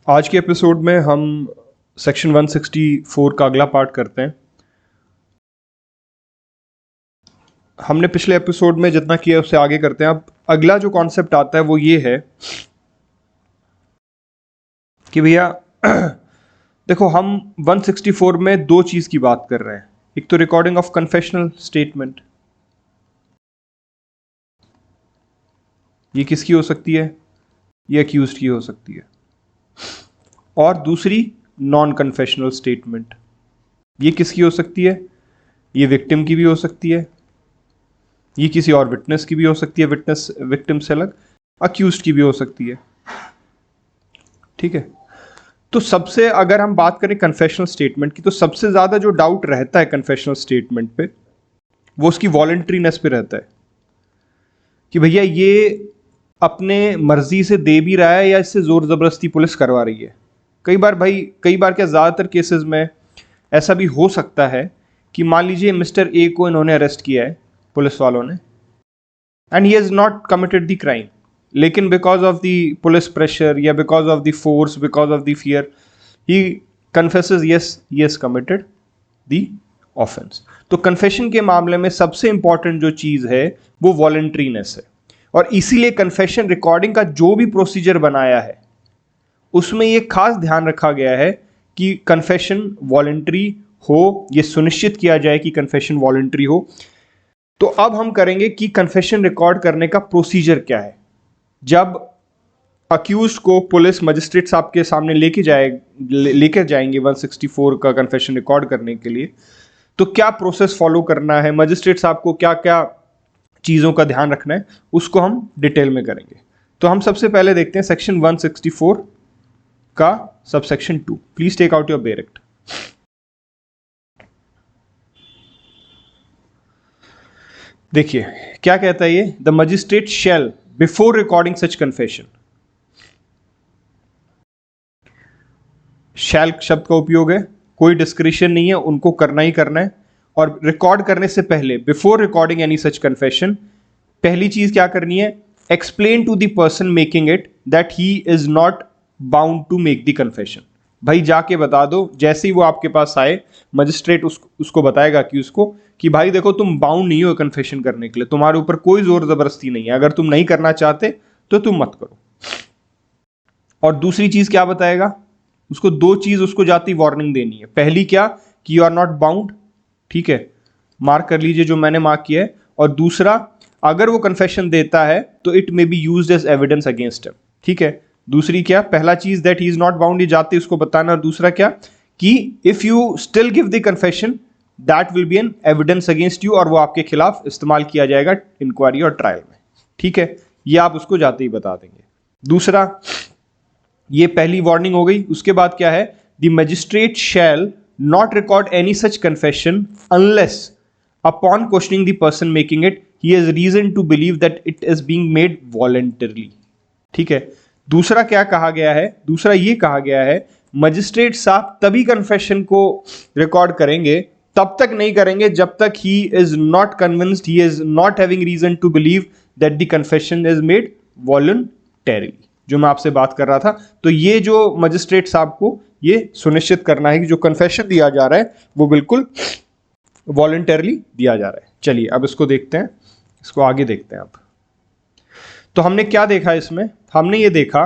आज के एपिसोड में हम सेक्शन 164 का अगला पार्ट करते हैं। हमने पिछले एपिसोड में जितना किया उससे आगे करते हैं। अब अगला जो कॉन्सेप्ट आता है वो ये है कि भैया देखो, हम 164 में दो चीज की बात कर रहे हैं। एक तो रिकॉर्डिंग ऑफ कन्फेशनल स्टेटमेंट, ये किसकी हो सकती है? ये अक्यूज्ड की हो सकती है। और दूसरी नॉन कन्फेशनल स्टेटमेंट, ये किसकी हो सकती है? ये विक्टिम की भी हो सकती है, ये किसी और विटनेस की भी हो सकती है, विटनेस विक्टिम से अलग, अक्यूज्ड की भी हो सकती है। ठीक है, तो सबसे अगर हम बात करें कन्फेशनल स्टेटमेंट की, तो सबसे ज्यादा जो डाउट रहता है कन्फेशनल स्टेटमेंट पे वो उसकी वॉलंटरीनेस पे रहता है कि भैया ये अपने मर्जी से दे भी रहा है या इससे जोर जबरदस्ती पुलिस करवा रही है। कई बार क्या ज्यादातर केसेस में ऐसा भी हो सकता है कि मान लीजिए मिस्टर ए को इन्होंने अरेस्ट किया है पुलिस वालों ने, and he has not committed the crime, लेकिन because of the police pressure या because of the force, because of the fear, he confesses yes he has committed the offence. तो confession के मामले में सबसे इंपॉर्टेंट जो चीज है वो वॉलंटरीनेस है, और इसीलिए कन्फेशन रिकॉर्डिंग का जो भी प्रोसीजर बनाया है उसमें ये खास ध्यान रखा गया है कि कन्फेशन वॉलंटरी हो, ये सुनिश्चित किया जाए कि कन्फेशन वॉलंटरी हो। तो अब हम करेंगे कि कन्फेशन रिकॉर्ड करने का प्रोसीजर क्या है। जब अक्यूज्ड को पुलिस मजिस्ट्रेट साहब के सामने लेके जाएंगे 164 का कन्फेशन रिकॉर्ड करने के लिए, तो क्या प्रोसेस फॉलो करना है, मजिस्ट्रेट साहब को क्या क्या चीजों का ध्यान रखना है, उसको हम डिटेल में करेंगे। तो हम सबसे पहले देखते हैं सेक्शन 164 का subsection 2। Please take out your bare act. देखिए क्या कहता है ये, the magistrate shall before recording such confession, shall शब्द का उपयोग है, कोई डिस्क्रिशन नहीं है, उनको करना ही करना है। और रिकॉर्ड करने से पहले, before recording any such confession, पहली चीज क्या करनी है, explain to the person making it that he is not bound to make the confession. भाई जाके बता दो, जैसे ही वो आपके पास आए मजिस्ट्रेट उसको बताएगा कि उसको कि भाई देखो तुम बाउंड नहीं हो कन्फेशन करने के लिए, तुम्हारे ऊपर कोई जोर जबरदस्ती नहीं है, अगर तुम नहीं करना चाहते तो तुम मत करो। और दूसरी चीज क्या बताएगा, उसको दो चीज उसको जाती वार्निंग देनी है। पहली क्या, कि यू आर नॉट बाउंड, ठीक है, मार्क कर लीजिए जो मैंने मार्क किया है। और दूसरा, अगर वो कन्फेशन देता है तो it may be used as evidence against him. ठीक है, दूसरी क्या, पहला चीज that he is not bound, ये जाते उसको बताना। और दूसरा क्या, कि if you still give the confession that will be an evidence against you, और वो आपके खिलाफ इस्तेमाल किया जाएगा इंक्वायरी और ट्रायल में। ठीक है, ये आप उसको जाते ही बता देंगे। दूसरा, ये पहली वार्निंग हो गई। उसके बाद क्या है, the magistrate shall not record any such confession unless upon questioning the person making it he has reason to believe that it is being made voluntarily. ठीक है, दूसरा क्या कहा गया है, दूसरा ये कहा गया है मजिस्ट्रेट साहब तभी कन्फेशन को रिकॉर्ड करेंगे, तब तक नहीं करेंगे जब तक he is not convinced, he is not having reason to believe that the confession is made voluntarily, जो मैं आपसे बात कर रहा था। तो ये जो मजिस्ट्रेट साहब को ये सुनिश्चित करना है कि जो कन्फेशन दिया जा रहा है वो बिल्कुल वॉलंटरली दिया जा रहा है। चलिए अब इसको देखते हैं, इसको आगे देखते हैं। अब तो हमने क्या देखा इसमें, हमने ये देखा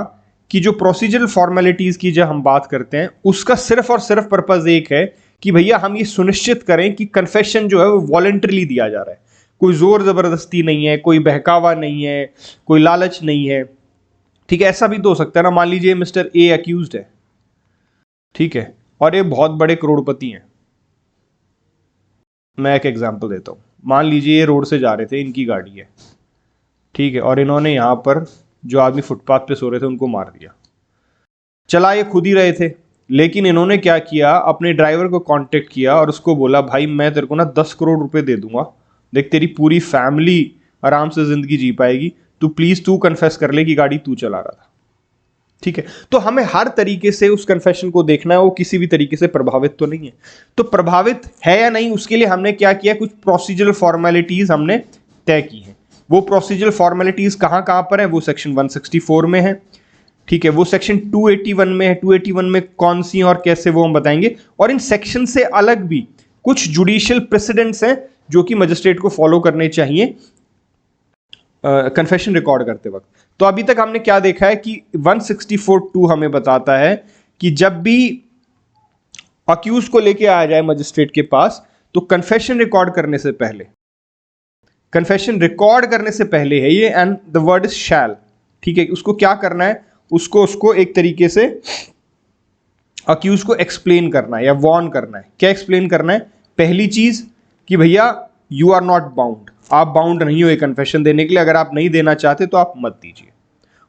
कि जो प्रोसीजरल फॉर्मेलिटीज की जब हम बात करते हैं उसका सिर्फ और सिर्फ पर्पस एक है कि भैया हम ये सुनिश्चित करें कि कन्फेशन जो है वो वॉलंटरली दिया जा रहा है, कोई जोर जबरदस्ती नहीं है, कोई बहकावा नहीं है, कोई लालच नहीं है। ठीक है, ऐसा भी तो हो सकता है ना, मान लीजिए मिस्टर ए अक्यूज्ड है, ठीक है, और ये बहुत बड़े करोड़पति हैं। मैं एक एग्जांपल देता हूं, मान लीजिए ये रोड से जा रहे थे, इनकी गाड़ी है, ठीक है, और इन्होंने यहां पर जो आदमी फुटपाथ पे सो रहे थे उनको मार दिया। चला ये खुद ही रहे थे, लेकिन इन्होंने क्या किया, अपने ड्राइवर को कांटेक्ट किया और उसको बोला भाई मैं तेरे को ना 10 करोड़ रुपए दे दूंगा, देख तेरी पूरी फैमिली आराम से जिंदगी जी पाएगी, तू प्लीज तू कन्फेस कर ले कि गाड़ी तू चला रहा था। ठीक है, तो हमें हर तरीके से उस कन्फेशन को देखना है, वो किसी भी तरीके से प्रभावित तो नहीं है। तो प्रभावित है या नहीं, उसके लिए हमने क्या किया, कुछ प्रोसीजरल फॉर्मेलिटीज हमने तय की हैं। वो प्रोसीजरल फॉर्मेलिटीज कहां कहां पर है, वो सेक्शन 164 में है। ठीक है, वो सेक्शन 281 में है। 281 में कौन सी और कैसे वो हम बताएंगे, और इन सेक्शन से अलग भी कुछ जुडिशियल प्रेसिडेंट्स हैं जो कि मजिस्ट्रेट को फॉलो करने चाहिए कन्फेशन रिकॉर्ड करते वक्त। तो अभी तक हमने क्या देखा है कि 164(2) हमें बताता है कि जब भी अक्यूज को लेके आया जाए मजिस्ट्रेट के पास, तो कन्फेशन रिकॉर्ड करने से पहले, कन्फेशन रिकॉर्ड करने से पहले है ये, एंड द वर्ड इज शैल, ठीक है, उसको क्या करना है, उसको एक तरीके से अक्यूज को एक्सप्लेन करना है या वॉर्न करना है। क्या एक्सप्लेन करना है? पहली चीज कि भैया यू आर नॉट बाउंड, आप बाउंड नहीं हो ये कन्फेशन देने के लिए, अगर आप नहीं देना चाहते तो आप मत दीजिए।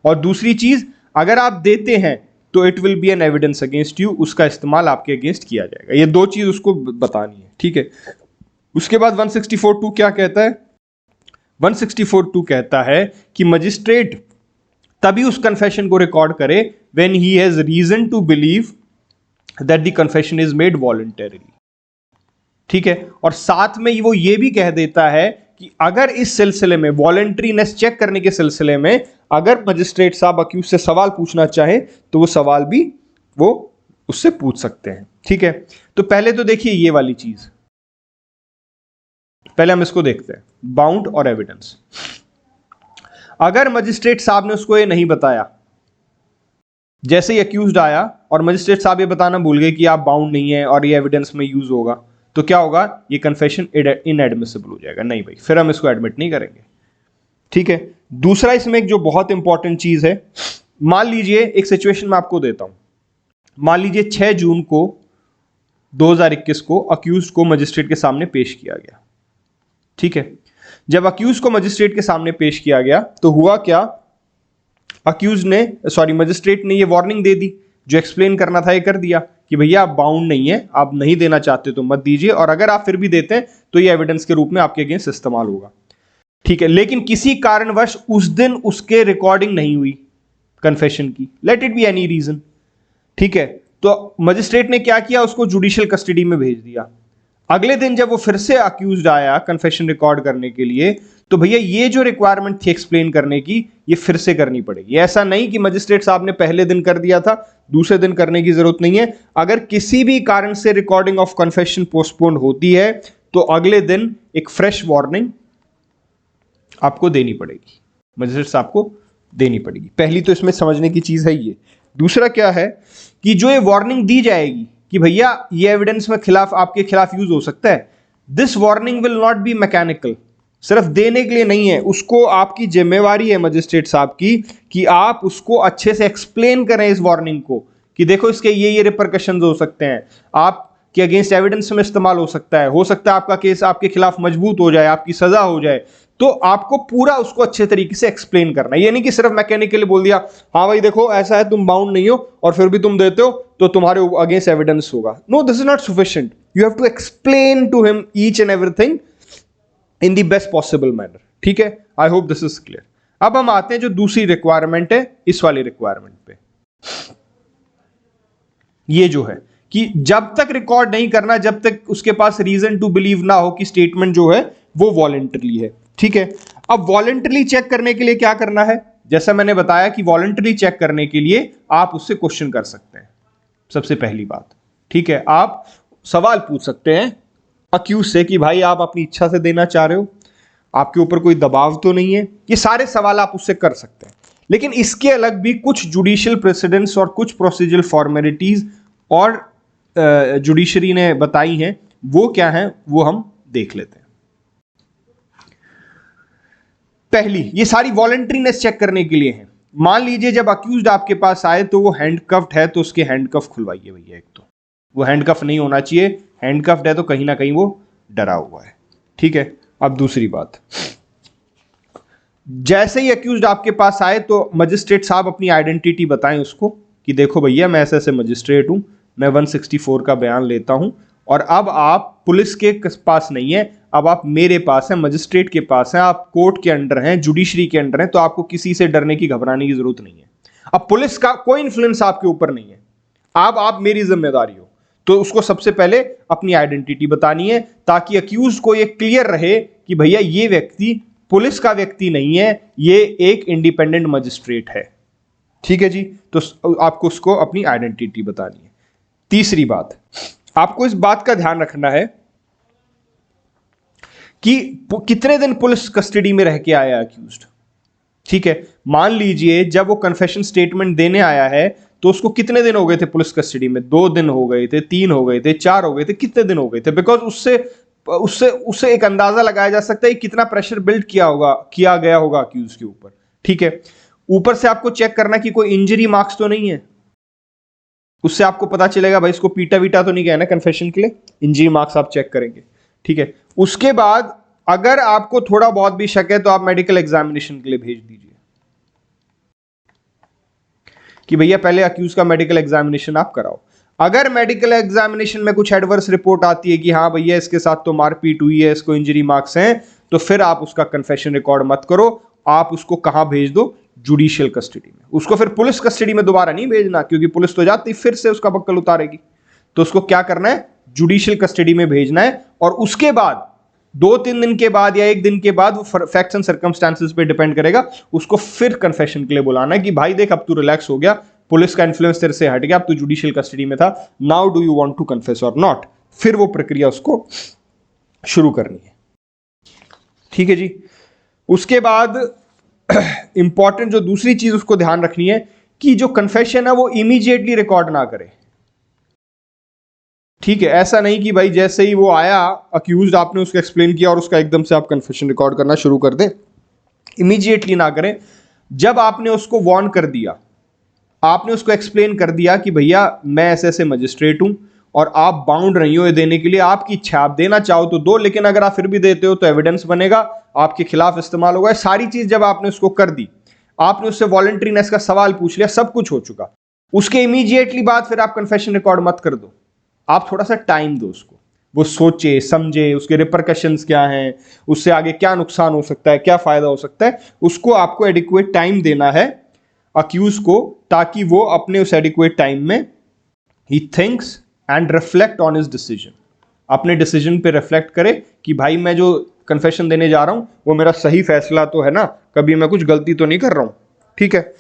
और दूसरी चीज, अगर आप देते हैं तो it will be an evidence against you, उसका इस्तेमाल आपके अगेंस्ट किया जाएगा। ये दो चीज उसको बतानी है, ठीक है। उसके बाद 164(2) क्या कहता है? 164(2) कहता है कि मजिस्ट्रेट तभी उस कन्फेशन को रिकॉर्ड करे when he has reason to believe that the confession is made voluntarily, ठीक है। और साथ में वो ये भी कह देता है कि अगर इस सिलसिले में, वॉलंटरीनेस चेक करने के सिलसिले में, अगर मजिस्ट्रेट साहब अक्यूज से सवाल पूछना चाहे तो वो सवाल भी वो उससे पूछ सकते हैं, ठीक है। तो पहले तो देखिए ये वाली चीज, पहले हम इसको देखते हैं, बाउंड और एविडेंस। अगर मजिस्ट्रेट साहब ने उसको ये नहीं बताया, जैसे ही अक्यूज्ड आया और मजिस्ट्रेट साहब ये बताना भूल गए कि आप बाउंड नहीं है और ये एविडेंस में यूज होगा, तो क्या होगा? ये कन्फेशन इनएडमिसिबल हो जाएगा, नहीं भाई, फिर हम इसको एडमिट नहीं करेंगे, ठीक है। दूसरा इसमें एक जो बहुत इंपॉर्टेंट चीज है, मान लीजिए एक सिचुएशन मैं आपको देता हूं, मान लीजिए 6 जून को 2021 को अक्यूज को मजिस्ट्रेट के सामने पेश किया गया, ठीक है। जब अक्यूज को मजिस्ट्रेट के सामने पेश किया गया तो हुआ क्या? मजिस्ट्रेट ने ये वार्निंग दे दी, जो एक्सप्लेन करना था ये कर दिया कि भैया आप बाउंड नहीं है, आप नहीं देना चाहते तो मत दीजिए, और अगर आप फिर भी देते हैं तो ये एविडेंस के रूप में आपके अगेंस्ट इस्तेमाल होगा, ठीक है। लेकिन किसी कारणवश उस दिन उसके रिकॉर्डिंग नहीं हुई कन्फेशन की, let it be any reason, ठीक है। तो मजिस्ट्रेट ने क्या किया? उसको जुडिशियल कस्टडी में भेज दिया। अगले दिन जब वो फिर से अक्यूज्ड आया कन्फेशन रिकॉर्ड करने के लिए, तो भैया ये जो रिक्वायरमेंट थी एक्सप्लेन करने की, ये फिर से करनी पड़ेगी। ऐसा नहीं कि मजिस्ट्रेट साहब ने पहले दिन कर दिया था, दूसरे दिन करने की जरूरत नहीं है। अगर किसी भी कारण से रिकॉर्डिंग ऑफ कन्फेशन पोस्टपोन होती है तो अगले दिन एक फ्रेश वार्निंग आपको देनी पड़ेगी, मजिस्ट्रेट साहब को देनी पड़ेगी। पहली तो इसमें समझने की चीज है ये। दूसरा क्या है कि जो ये वार्निंग दी जाएगी कि भैया ये एविडेंस में खिलाफ, आपके खिलाफ यूज हो सकता है, this warning will not be mechanical, सिर्फ देने के लिए नहीं है, उसको आपकी जिम्मेवारी है मजिस्ट्रेट साहब की कि आप उसको अच्छे से एक्सप्लेन करें इस वार्निंग को कि देखो इसके ये रिपरकशंस हो सकते हैं, आपके अगेंस्ट एविडेंस में इस्तेमाल हो सकता है आपका केस आपके खिलाफ मजबूत हो जाए, आपकी सजा हो जाए। तो आपको पूरा उसको अच्छे तरीके से एक्सप्लेन करना है, ये नहीं कि सिर्फ मैकेनिकली बोल दिया हाँ भाई देखो ऐसा है, तुम बाउंड नहीं हो और फिर भी तुम देते हो तो तुम्हारे अगेंस्ट एविडेंस होगा। No, this is not sufficient, you have to explain to him each and everything in the best possible manner, ठीक है। I hope this is clear. अब हम आते हैं जो दूसरी रिक्वायरमेंट है, इस वाली रिक्वायरमेंट पे। ये जो है कि जब तक रिकॉर्ड नहीं करना जब तक उसके पास रीजन टू बिलीव ना हो कि स्टेटमेंट जो है वो वॉलंटरी है, ठीक है। अब वॉलंटरी चेक करने के लिए क्या करना है? जैसा मैंने बताया कि वॉलंटरी चेक करने के लिए आप उससे क्वेश्चन कर सकते हैं, सबसे पहली बात, ठीक है। आप सवाल पूछ सकते हैं अक्यूज से कि भाई आप अपनी इच्छा से देना चाह रहे हो, आपके ऊपर कोई दबाव तो नहीं है, ये सारे सवाल आप उससे कर सकते हैं। लेकिन इसके अलग भी कुछ जुडिशियल प्रेसिडेंट्स और कुछ प्रोसीजरल फॉर्मेलिटीज और जुडिशरी ने बताई हैं, वो क्या है वो हम देख लेते हैं। पहली, ये सारी वॉलंटरीनेस चेक करने के लिए है। मान लीजिए जब अक्यूज्ड आपके पास आए तो वो हैंडकफ्ड है, तो उसके हैंडकफ खुलवाइए भैया। एक तो वो हैंडकफ नहीं होना चाहिए, हैंडकफ्ड है तो कहीं ना कहीं वो डरा हुआ है, ठीक है। अब दूसरी बात, जैसे ही अक्यूज्ड आपके पास आए तो मजिस्ट्रेट साहब अपनी आइडेंटिटी बताएं उसको कि देखो भैया मैं ऐसे ऐसे मजिस्ट्रेट हूं, मैं 164 का बयान लेता हूं और अब आप पुलिस के पास नहीं है, अब आप मेरे पास हैं, मजिस्ट्रेट के पास हैं, आप कोर्ट के अंडर हैं, जुडिशरी के अंडर हैं, तो आपको किसी से डरने की घबराने की जरूरत नहीं है। अब पुलिस का कोई इन्फ्लुएंस आपके ऊपर नहीं है, आप मेरी जिम्मेदारी हो। तो उसको सबसे पहले अपनी आइडेंटिटी बतानी है ताकि अक्यूज को ये क्लियर रहे कि भैया ये व्यक्ति पुलिस का व्यक्ति नहीं है, ये एक इंडिपेंडेंट मजिस्ट्रेट है, ठीक है जी, तो आपको उसको अपनी आइडेंटिटी बतानी है। तीसरी बात, आपको इस बात का ध्यान रखना है कि कितने दिन पुलिस कस्टडी में रह के आया अक्यूज्ड। ठीक है, मान लीजिए जब वो कन्फेशन स्टेटमेंट देने आया है तो उसको कितने दिन हो गए थे पुलिस कस्टडी में? 2 दिन हो गए थे, 3 हो गए थे, 4 हो गए थे, कितने दिन हो गए थे? बिकॉज उससे उससे उससे एक अंदाजा लगाया जा सकता है कितना प्रेशर बिल्ड किया गया होगा अक्यूज के ऊपर। ठीक है, ऊपर से आपको चेक करना कि कोई इंजरी मार्क्स तो नहीं है, उससे आपको पता चलेगा भाई इसको पीटा वीटा तो नहीं गया ना कन्फेशन के लिए, इंजरी मार्क्स आप चेक करेंगे। ठीक है, उसके बाद अगर आपको थोड़ा बहुत भी शक है तो आप मेडिकल एग्जामिनेशन के लिए भेज दीजिए कि भैया पहले अक्यूज का मेडिकल एग्जामिनेशन आप कराओ। अगर मेडिकल एग्जामिनेशन में कुछ एडवर्स रिपोर्ट आती है कि हाँ भैया इसके साथ तो मारपीट हुई है, इसको इंजरी मार्क्स हैं, तो फिर आप उसका कन्फेशन रिकॉर्ड मत करो, आप उसको कहां भेज दो? जुडिशियल कस्टडी में। उसको फिर पुलिस कस्टडी में दोबारा नहीं भेजना, क्योंकि पुलिस तो जाती फिर से उसका बक्कल उतारेगी। तो उसको क्या करना है? जुडिशियल कस्टडी में भेजना है, और उसके बाद 2-3 दिन के बाद या 1 दिन के बाद, वो फैक्ट्स एंड सर्कमस्टांसेस पे डिपेंड करेगा, उसको फिर कन्फेशन के लिए बुलाना है कि भाई देख अब तू रिलैक्स हो गया, पुलिस का इन्फ्लुएंस तेरे से हट गया, अब तू जुडिशियल कस्टडी में था, now do you want to confess or not. फिर वो प्रक्रिया उसको शुरू करनी है। ठीक है जी, उसके बाद इंपॉर्टेंट जो दूसरी चीज उसको ध्यान रखनी है कि जो कन्फेशन है वो इमीडिएटली रिकॉर्ड ना करे। ठीक है, ऐसा नहीं कि भाई जैसे ही वो आया अक्यूज्ड, आपने उसको एक्सप्लेन किया और उसका एकदम से आप कन्फेशन रिकॉर्ड करना शुरू कर दें। इमीडिएटली ना करें। जब आपने उसको वार्न कर दिया, आपने उसको एक्सप्लेन कर दिया कि भैया मैं ऐसे ऐसे मजिस्ट्रेट हूं और आप बाउंड नहीं हो ये देने के लिए, आपकी इच्छा, आप देना चाहो तो दो, लेकिन अगर आप फिर भी देते हो तो एविडेंस बनेगा, आपके खिलाफ इस्तेमाल होगा। सारी चीज जब आपने उसको कर दी, आपने उससे वॉलंटरीनेस का सवाल पूछ लिया, सब कुछ हो चुका, उसके इमीडिएटली बाद फिर आप कन्फेशन रिकॉर्ड मत कर दो। आप थोड़ा सा टाइम दो उसको, वो सोचे समझे उसके रिपरकशंस क्या हैं, उससे आगे क्या नुकसान हो सकता है, क्या फायदा हो सकता है, उसको आपको एडिक्वेट टाइम देना है अक्यूज को, ताकि वो अपने उस एडिक्वेट टाइम में he thinks and reflect on his decision, अपने डिसीजन पे रिफ्लेक्ट करे कि भाई मैं जो कन्फेशन देने जा रहा हूं वो मेरा सही फैसला तो है ना, कभी मैं कुछ गलती तो नहीं कर रहा हूं। ठीक है,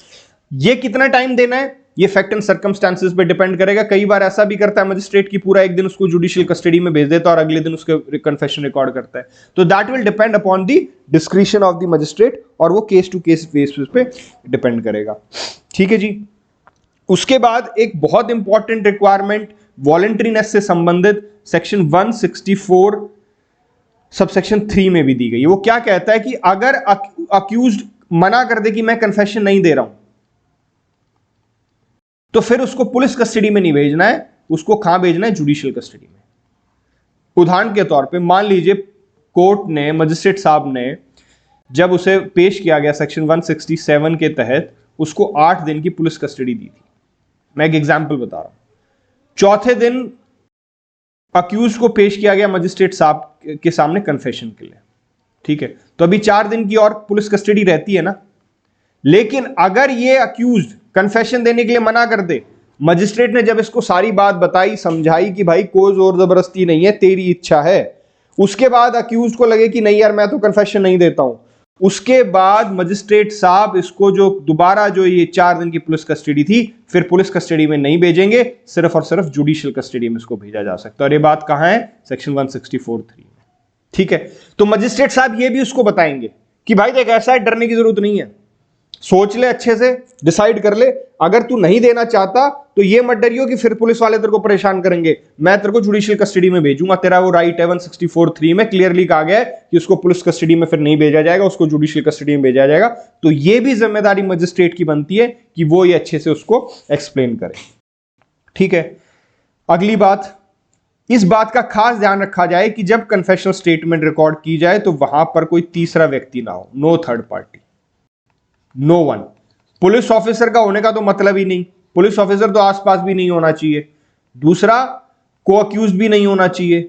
ये कितना टाइम देना है ये फैक्ट एंड सर्कमस्टांसेस पे डिपेंड करेगा। कई बार ऐसा भी करता है मजिस्ट्रेट की पूरा एक दिन उसको जुडिशियल कस्टडी में भेज देता है और अगले दिन उसके कन्फेशन रिकॉर्ड करता है, तो that will depend upon the discretion of the magistrate, और वो केस टू केस बेसिस पे डिपेंड करेगा। ठीक है जी, उसके बाद एक बहुत इंपॉर्टेंट रिक्वायरमेंट वॉलंटरीनेस से संबंधित सेक्शन 164 सबसेक्शन 3 में भी दी गई है। वो क्या कहता है कि अगर अक्यूज्ड मना कर दे कि मैं कन्फेशन नहीं दे रहा हूं, तो फिर उसको पुलिस कस्टडी में नहीं भेजना है, उसको कहां भेजना है? जुडिशियल कस्टडी में। उदाहरण के तौर पे मान लीजिए कोर्ट ने, मजिस्ट्रेट साहब ने, जब उसे पेश किया गया सेक्शन 167 के तहत, उसको 8 दिन की पुलिस कस्टडी दी थी। मैं एक एग्जांपल बता रहा हूं। चौथे दिन अक्यूज को पेश किया गया मजिस्ट्रेट साहब के सामने कन्फेशन के लिए। ठीक है, तो अभी 4 दिन की और पुलिस कस्टडी रहती है ना। लेकिन अगर ये अक्यूज कन्फेशन देने के लिए मना कर दे, मजिस्ट्रेट ने जब इसको सारी बात बताई, समझाई कि भाई कोई जोर जबरदस्ती नहीं है, तेरी इच्छा है, उसके बाद अक्यूज को लगे कि नहीं यार मैं तो कन्फेशन नहीं देता हूं, उसके बाद मजिस्ट्रेट साहब इसको जो दोबारा जो ये 4 दिन की पुलिस कस्टडी थी, फिर पुलिस कस्टडी में नहीं भेजेंगे, सिर्फ और सिर्फ जुडिशियल कस्टडी में इसको भेजा जा सकता है। और ये बात कहां है? सेक्शन 164(3) में। ठीक है, तो मजिस्ट्रेट साहब ये भी उसको बताएंगे कि भाई देख ऐसा है, डरने की जरूरत नहीं है, सोच ले अच्छे से, डिसाइड कर ले, अगर तू नहीं देना चाहता तो ये मत डरियो कि फिर पुलिस वाले तेरे को परेशान करेंगे, मैं तेरे को जुडिशियल कस्टडी में भेजूंगा, तेरा वो राइट है। 164(3) में क्लियरली कहा गया है कि उसको पुलिस कस्टडी में फिर नहीं भेजा जाएगा, उसको जुडिशियल कस्टडी में भेजा जाएगा। तो ये भी जिम्मेदारी मजिस्ट्रेट की बनती है कि वो ये अच्छे से उसको एक्सप्लेन करे। ठीक है, अगली बात, इस बात का खास ध्यान रखा जाए कि जब कन्फेशनल स्टेटमेंट रिकॉर्ड की जाए तो वहां पर कोई तीसरा व्यक्ति ना हो, no third party, no one. Police officer का होने का तो मतलब ही नहीं, पुलिस ऑफिसर तो आसपास भी नहीं होना चाहिए, दूसरा को अक्यूज भी नहीं होना चाहिए,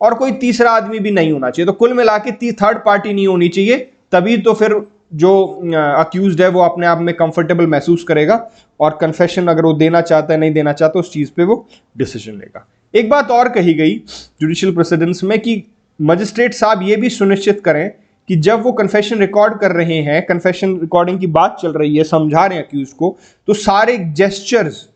और कोई तीसरा आदमी भी नहीं होना चाहिए। तो कुल मिला के थर्ड पार्टी नहीं होनी चाहिए, तभी तो फिर जो अक्यूज्ड है वो अपने आप में कंफर्टेबल महसूस करेगा और कन्फेशन अगर वो देना चाहता है नहीं देना चाहता उस चीज पे वो डिसीजन लेगा। एक बात और कही गई जुडिशियल प्रेसिडेंस में कि मजिस्ट्रेट साहब ये भी सुनिश्चित करें कि जब वो कन्फेशन रिकॉर्ड कर रहे हैं, कन्फेशन रिकॉर्डिंग की बात चल रही है, समझा रहे हैं अक्यूज को, तो सारे जेस्चर्स,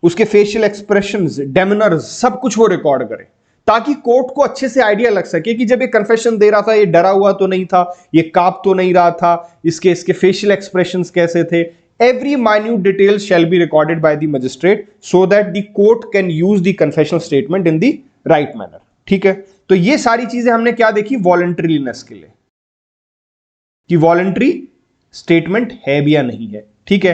उसके फेशियल एक्सप्रेशंस, डेमिनर्स, सब कुछ वो रिकॉर्ड करे, ताकि कोर्ट को अच्छे से आइडिया लग सके कि जब ये कन्फेशन दे रहा था ये डरा हुआ तो नहीं था, ये कांप तो नहीं रहा था, इसके फेशियल एक्सप्रेशंस कैसे थे। Every minute detail shall be recorded by the magistrate so that the court can use the confessional statement in the right manner. ठीक है, तो ये सारी चीजें हमने क्या देखी वॉलंटरीनेस के लिए, कि वॉलंटरी स्टेटमेंट है भी या नहीं है। ठीक है,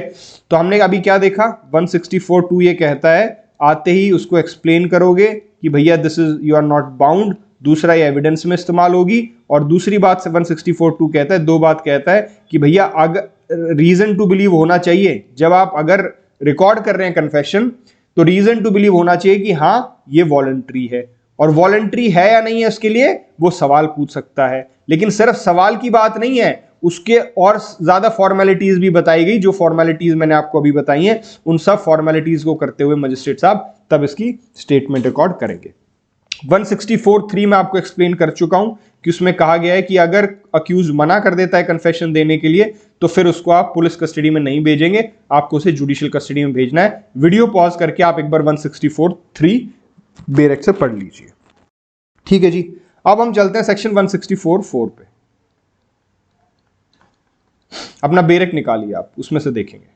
तो हमने अभी क्या देखा, 164(2) ये कहता है आते ही उसको एक्सप्लेन करोगे कि भैया this is you are not bound, दूसरा ये एविडेंस में इस्तेमाल होगी। और दूसरी बात से 164(2) कहता है, दो बात कहता है कि भैया अगर रीजन टू बिलीव होना चाहिए, जब आप अगर रिकॉर्ड कर रहे हैं कन्फेशन तो रीजन टू बिलीव होना चाहिए कि हाँ ये वॉलंटरी है, और वॉलंटरी है या नहीं है उसके लिए वो सवाल पूछ सकता है। लेकिन सिर्फ सवाल की बात नहीं है, उसके और ज्यादा फॉर्मेलिटीज भी बताई गई, जो फॉर्मेलिटीज मैंने आपको अभी बताई हैं, उन सब फॉर्मेलिटीज को करते हुए मजिस्ट्रेट साहब तब इसकी स्टेटमेंट रिकॉर्ड करेंगे। 164(3) में आपको एक्सप्लेन कर चुका हूं कि उसमें कहा गया है कि अगर अक्यूज मना कर देता है कन्फेशन देने के लिए तो फिर उसको आप पुलिस कस्टडी में नहीं भेजेंगे, आपको उसे जुडिशियल कस्टडी में भेजना है। वीडियो पॉज करके आप एक बार 164(3) बेरेक से पढ़ लीजिए। ठीक है जी, अब हम चलते हैं सेक्शन 164(4) पे। अपना बेरेक निकालिए आप, उसमें से देखेंगे।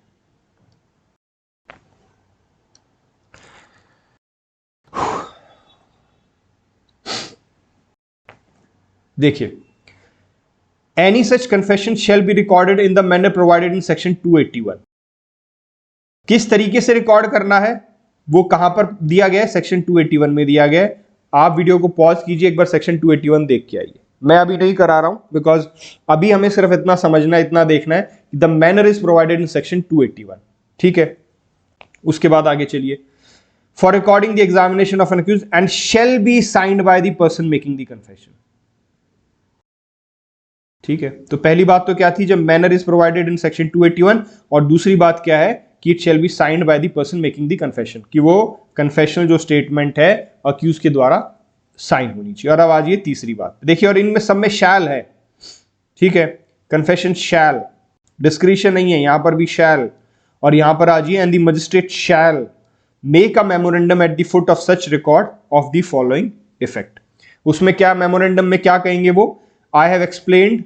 देखिए, any such confession shall be recorded in the manner provided in section 281। किस तरीके से रिकॉर्ड करना है वो कहां पर दिया गया है, सेक्शन 281 में दिया गया है। आप वीडियो को पॉज कीजिए, एक बार सेक्शन 281 देख के आइए। मैं अभी नहीं करा रहा हूं बिकॉज अभी हमें सिर्फ इतना समझना है, इतना देखना है कि the manner is provided in section 281। ठीक है, उसके बाद आगे चलिए। For recording the examination of an accused and shall be signed by the person making the confession. ठीक है, तो पहली बात तो क्या थी, जब manner is provided in section 281, और दूसरी बात क्या है कि it shall be signed by the person making the confession, कि वो कन्फेशनल जो स्टेटमेंट है अक्यूज के द्वारा साइन होनी चाहिए। और अब आज ये तीसरी बात देखिए, और इनमें सब में शैल है। ठीक है, कन्फेशन शैल, डिस्क्रिशन नहीं है, यहां पर भी शैल, और यहां पर आज and the magistrate shell make a memorandum at the foot of such record of the following effect. उसमें क्या मेमोरेंडम में क्या कहेंगे वो, आई हैव एक्सप्लेन्ड,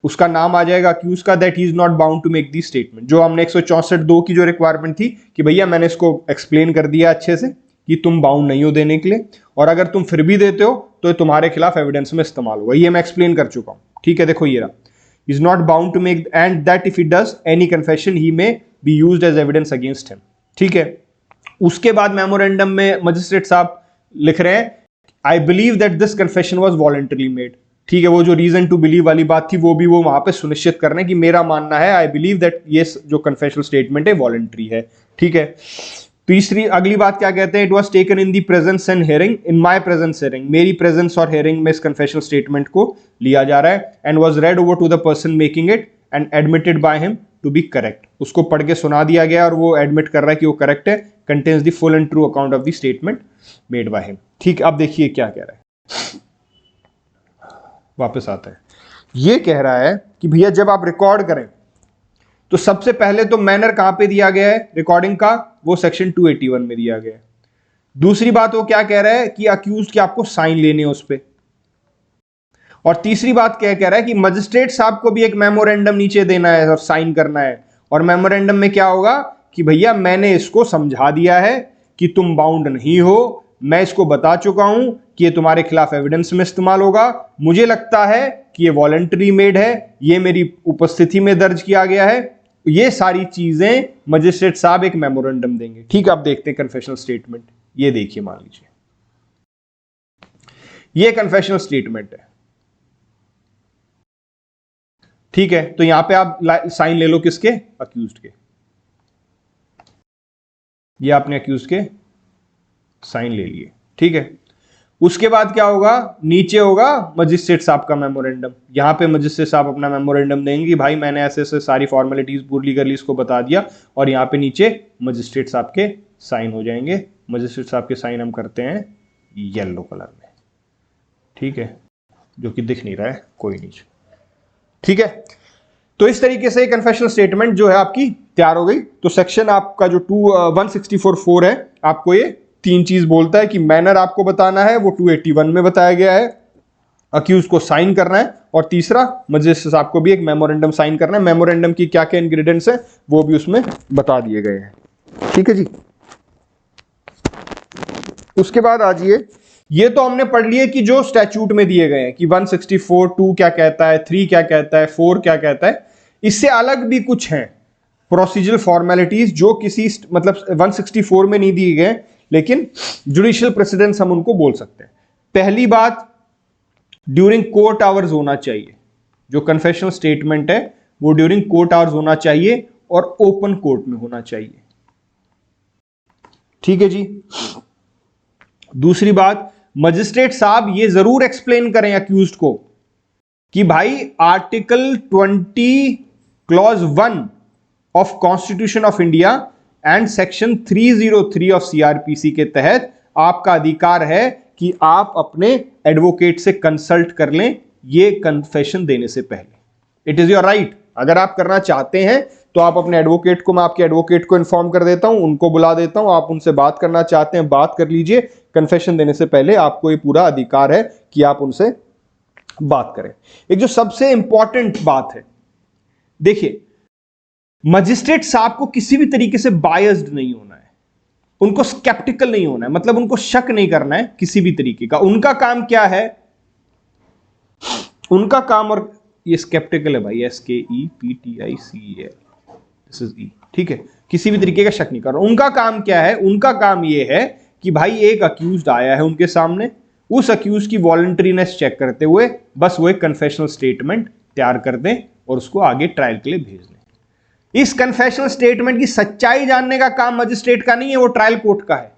उसका नाम आ जाएगा अक्यूज का, that he is not bound to make the statement. जो हमने 164(2) की जो रिक्वायरमेंट थी कि भैया मैंने इसको एक्सप्लेन कर दिया अच्छे से कि तुम बाउंड नहीं हो देने के लिए, और अगर तुम फिर भी देते हो तो तुम्हारे खिलाफ एविडेंस में इस्तेमाल होगा, ये मैं एक्सप्लेन कर चुका हूं। ठीक है, देखो ये रहा, is not bound to make and that if he does any confession he may be used as evidence against him. ठीक है, उसके बाद मेमोरेंडम में मजिस्ट्रेट साहब लिख रहे हैं I believe that this confession was voluntary made. ठीक है, वो जो रीजन टू बिलीव वाली बात थी वो भी वो वहां पे सुनिश्चित करना है कि मेरा मानना है, आई बिलीव दैट ये जो कन्फेशनल स्टेटमेंट है वॉलंटरी है। ठीक है, तीसरी अगली बात क्या कहते हैं, it was taken in the presence and hearing, in my presence hearing, मेरी प्रेजेंस और हियरिंग में इस कन्फेशनल स्टेटमेंट को लिया जा रहा है, and was read over to the person making it and admitted by him to be correct. उसको पढ़ के सुना दिया गया और वो एडमिट कर रहा है कि वो करेक्ट है, contains the full and true account of the statement made by him. ठीक, अब देखिए क्या कह रहा है, वापस आता है, ये कह रहा है कि भैया जब आप रिकॉर्ड करें तो सबसे पहले तो मैनर कहां पे दिया गया है रिकॉर्डिंग का, वो सेक्शन 281 में दिया गया है। दूसरी बात वो क्या कह रहा है कि अक्यूज के आपको साइन लेने हैं उस पे, और तीसरी बात क्या कह रहा है कि मजिस्ट्रेट साहब को भी एक मेमोरेंडम नीचे देना है और साइन करना है, और मेमोरेंडम में क्या होगा कि भैया मैंने इसको समझा दिया है कि तुम बाउंड नहीं हो, मैं इसको बता चुका हूं कि ये तुम्हारे खिलाफ एविडेंस में इस्तेमाल होगा, मुझे लगता है कि ये वॉलंटरी मेड है, ये मेरी उपस्थिति में दर्ज किया गया है, ये सारी चीजें मजिस्ट्रेट साहब एक मेमोरेंडम देंगे। ठीक, आप देखते हैं कन्फेशनल स्टेटमेंट, ये देखिए, मान लीजिए ये कन्फेशनल स्टेटमेंट है। ठीक है, तो यहां पे आप साइन ले लो किसके, अक्यूज्ड के, ये आपने अक्यूज के साइन ले लिए। ठीक है, उसके बाद क्या होगा, नीचे होगा मजिस्ट्रेट साहब का मेमोरेंडम, यहां पे मजिस्ट्रेट साहब अपना मेमोरेंडम देंगे कि भाई मैंने ऐसे ऐसे सारी फॉर्मेलिटीज पूरी कर ली, इसको बता दिया, और यहां पे नीचे मजिस्ट्रेट साहब के साइन हो जाएंगे। मजिस्ट्रेट साहब के साइन हम करते हैं येलो कलर में। ठीक है, जो कि दिख नहीं रहा है, कोई नहीं। ठीक है, तो इस तरीके से कन्फेशनल स्टेटमेंट जो है आपकी तैयार हो गई। तो सेक्शन आपका जो 164(4) है, आपको ये तीन चीज बोलता है कि मैनर आपको बताना है, वो 281 में बताया गया है, अक्यूज को साइन करना है, और तीसरा मजिस्ट्रेट साहब को भी एक मेमोरेंडम साइन करना है। मेमोरेंडम की क्या क्या इंग्रेडिएंट्स है वो भी उसमें बता दिए गए हैं। ठीक है जी। उसके बाद आ जाइए, ये तो हमने पढ़ लिए कि जो स्टैच्यूट में दिए गए हैं कि 164(2) क्या कहता है, 3 क्या कहता है, 4 क्या कहता है। इससे अलग भी कुछ हैं प्रोसीजरल फॉर्मेलिटीज जो किसी मतलब 164 में नहीं दिए गए, लेकिन जुडिशियल प्रेसिडेंस हम उनको बोल सकते हैं। पहली बात, ड्यूरिंग कोर्ट आवर्स होना चाहिए। जो कन्फेशनल स्टेटमेंट है वो ड्यूरिंग कोर्ट आवर्स होना चाहिए और ओपन कोर्ट में होना चाहिए। ठीक है जी। दूसरी बात, मजिस्ट्रेट साहब ये जरूर एक्सप्लेन करें अक्यूज्ड को कि भाई article 20 clause 1 of constitution of India and section 303 of CrPC के तहत आपका अधिकार है कि आप अपने एडवोकेट से कंसल्ट कर लें ये कन्फेशन देने से पहले। It is your right. अगर आप करना चाहते हैं तो आप अपने एडवोकेट को, मैं आपके एडवोकेट को इन्फॉर्म कर देता हूं, उनको बुला देता हूं, आप उनसे बात करना चाहते हैं बात कर लीजिए। कन्फेशन देने से पहले आपको ये पूरा अधिकार है कि आप उनसे बात करें। एक जो सबसे इंपॉर्टेंट बात है, देखिए मजिस्ट्रेट साहब को किसी भी तरीके से बायस्ड नहीं होना है, उनको स्केप्टिकल नहीं होना है, मतलब उनको शक नहीं करना है किसी भी तरीके का। उनका काम क्या है, उनका काम, और ये स्केप्टिकल है भाई, SKEPTICEL, दिस इज ई। ठीक है, किसी भी तरीके का शक नहीं कर रहा। उनका काम क्या है, उनका काम ये है कि भाई एक अक्यूज्ड आया है उनके सामने, उस अक्यूज की वॉलंटरीनेस चेक करते हुए बस वो एक कन्फेशनल स्टेटमेंट तैयार कर दें और उसको आगे ट्रायल के लिए भेज दें। इस कन्फेशनल स्टेटमेंट की सच्चाई जानने का काम मजिस्ट्रेट का नहीं है, वो ट्रायल कोर्ट का है।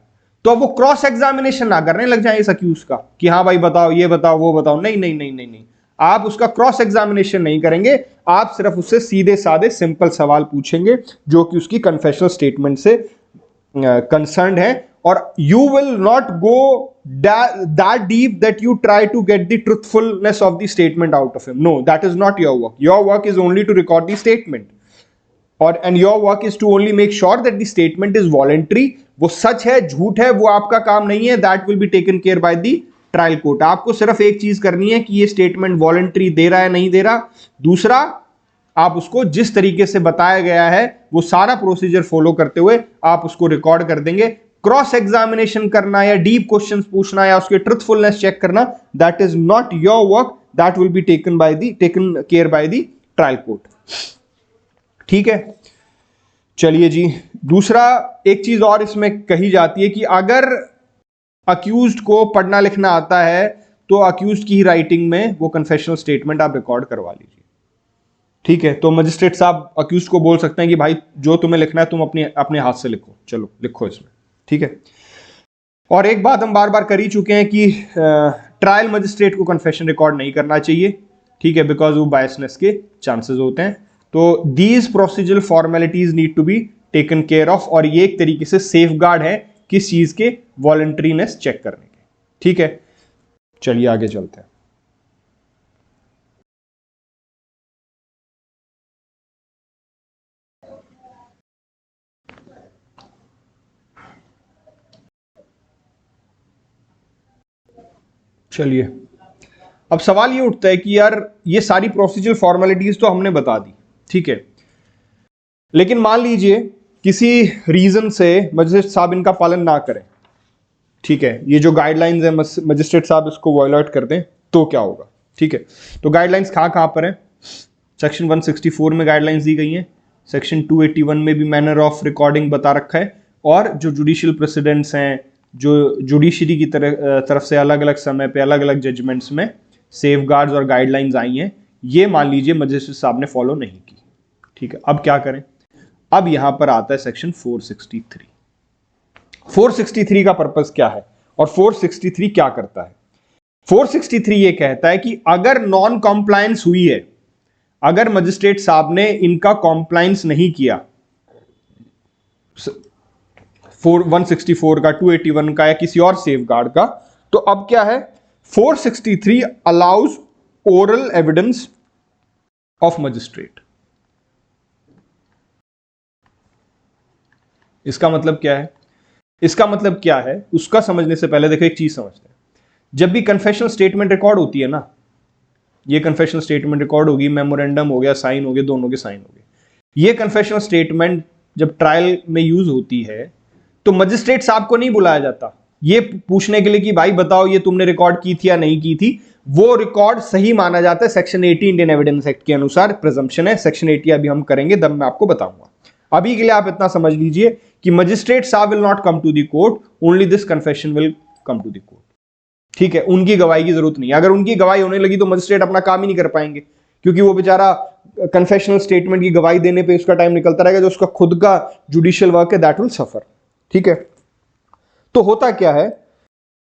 तो अब वो क्रॉस एग्जामिनेशन ना करने लग जाए इस अक्यूज का कि हाँ भाई बताओ, ये बताओ, वो बताओ। नहीं नहीं नहीं नहीं नहीं, आप उसका क्रॉस एग्जामिनेशन नहीं करेंगे, आप सिर्फ उससे सीधे साधे सिंपल सवाल पूछेंगे जो कि उसकी कन्फेशनल स्टेटमेंट से कंसर्न्ड है, और you will not go that deep that you try to get the truthfulness of the statement out of him. No, that is not your work. Your work is only to record the statement, and your work is to only make sure that the statement is voluntary. वो सच है झूठ है वो आपका काम नहीं है, that will be taken care by the trial court. आपको सिर्फ एक चीज करनी है कि ये स्टेटमेंट वॉलंटरी दे रहा है नहीं दे रहा, दूसरा आप उसको जिस तरीके से बताया गया है वो सारा प्रोसीजर फॉलो करते हुए आप उसको रिकॉर्ड कर देंगे। क्रॉस एग्जामिनेशन करना या डीप क्वेश्चंस पूछना या उसके ट्रुथफुलनेस चेक करना, that is not your work, that will B taken care by the trial court. ठीक है, चलिए जी। दूसरा एक चीज और इसमें कही जाती है कि अगर अक्यूज्ड को पढ़ना लिखना आता है तो अक्यूज्ड की ही राइटिंग में वो कन्फेशनल स्टेटमेंट आप रिकॉर्ड करवा लीजिए। ठीक है, तो मजिस्ट्रेट साहब अक्यूज्ड को बोल सकते हैं कि भाई जो तुम्हें लिखना है तुम अपने हाथ से लिखो, चलो लिखो इसमें। ठीक है, और एक बात हम बार बार कर ही चुके हैं कि ट्रायल मजिस्ट्रेट को कन्फेशन रिकॉर्ड नहीं करना चाहिए। ठीक है, बिकॉज वो बायसनेस के चांसेस होते हैं। तो these procedural formalities need to be taken care of, और ये एक तरीके से सेफ गार्ड है किस चीज के, वॉलंटरीनेस चेक करने के। ठीक है, चलिए आगे चलते हैं। चलिए, अब सवाल ये उठता है कि यार ये सारी प्रोसीजरल फॉर्मेलिटीज तो हमने बता दी, ठीक है, लेकिन मान लीजिए किसी रीजन से मजिस्ट्रेट साहब इनका पालन ना करें। ठीक है, ये जो गाइडलाइंस है मजिस्ट्रेट साहब इसको वायलेट कर दें तो क्या होगा। ठीक है, तो गाइडलाइंस कहां पर है, सेक्शन 164 में गाइडलाइंस दी गई हैं, सेक्शन 281 में भी मैनर ऑफ रिकॉर्डिंग बता रखा है, और जो जुडिशियल प्रेसिडेंट्स हैं, जो जुडिशरी की तरफ से अलग अलग समय पे अलग अलग जजमेंट्स में सेफगार्ड्स और गाइडलाइंस आई हैं, ये मान लीजिए मजिस्ट्रेट साहब ने फॉलो नहीं की। ठीक है, अब क्या करें, अब यहां पर आता है सेक्शन 463। 463 का पर्पस क्या है और 463 क्या करता है। 463 ये कहता है कि अगर नॉन कॉम्प्लायंस हुई है, अगर मजिस्ट्रेट साहब ने इनका कॉम्प्लायंस नहीं किया, 164 का, 281 का या किसी और सेफगार्ड का, तो अब क्या है, 463 allows oral evidence of magistrate. इसका मतलब क्या है? इसका मतलब क्या है उसका समझने से पहले देखो एक चीज समझते हैं। जब भी कन्फेशनल स्टेटमेंट रिकॉर्ड होती है ना, ये कन्फेशनल स्टेटमेंट रिकॉर्ड होगी, मेमोरेंडम हो गया, साइन हो गए, दोनों के साइन हो गए, ये कन्फेशनल स्टेटमेंट जब ट्रायल में यूज होती है तो मजिस्ट्रेट साहब को नहीं बुलाया जाता ये पूछने के लिए कि भाई बताओ ये तुमने रिकॉर्ड की थी या नहीं की थी। वो रिकॉर्ड सही माना जाता है सेक्शन 80 इंडियन एविडेंस एक्ट के अनुसार। प्रिजम्पशन है, सेक्शन 80 अभी हम करेंगे, तब मैं आपको बताऊंगा। अभी के लिए आप इतना समझ लीजिए कि मजिस्ट्रेट साहब will not come to the court, only this confession will come to the court. ठीक है, उनकी गवाही की जरूरत नहीं। अगर उनकी गवाही होने लगी तो मजिस्ट्रेट अपना काम ही नहीं कर पाएंगे, क्योंकि वो बेचारा कन्फेशनल स्टेटमेंट की गवाही देने पे उसका टाइम निकलता रहेगा, जो उसका खुद का जुडिशियल वर्क है दैट विल सफर। ठीक है, तो होता क्या है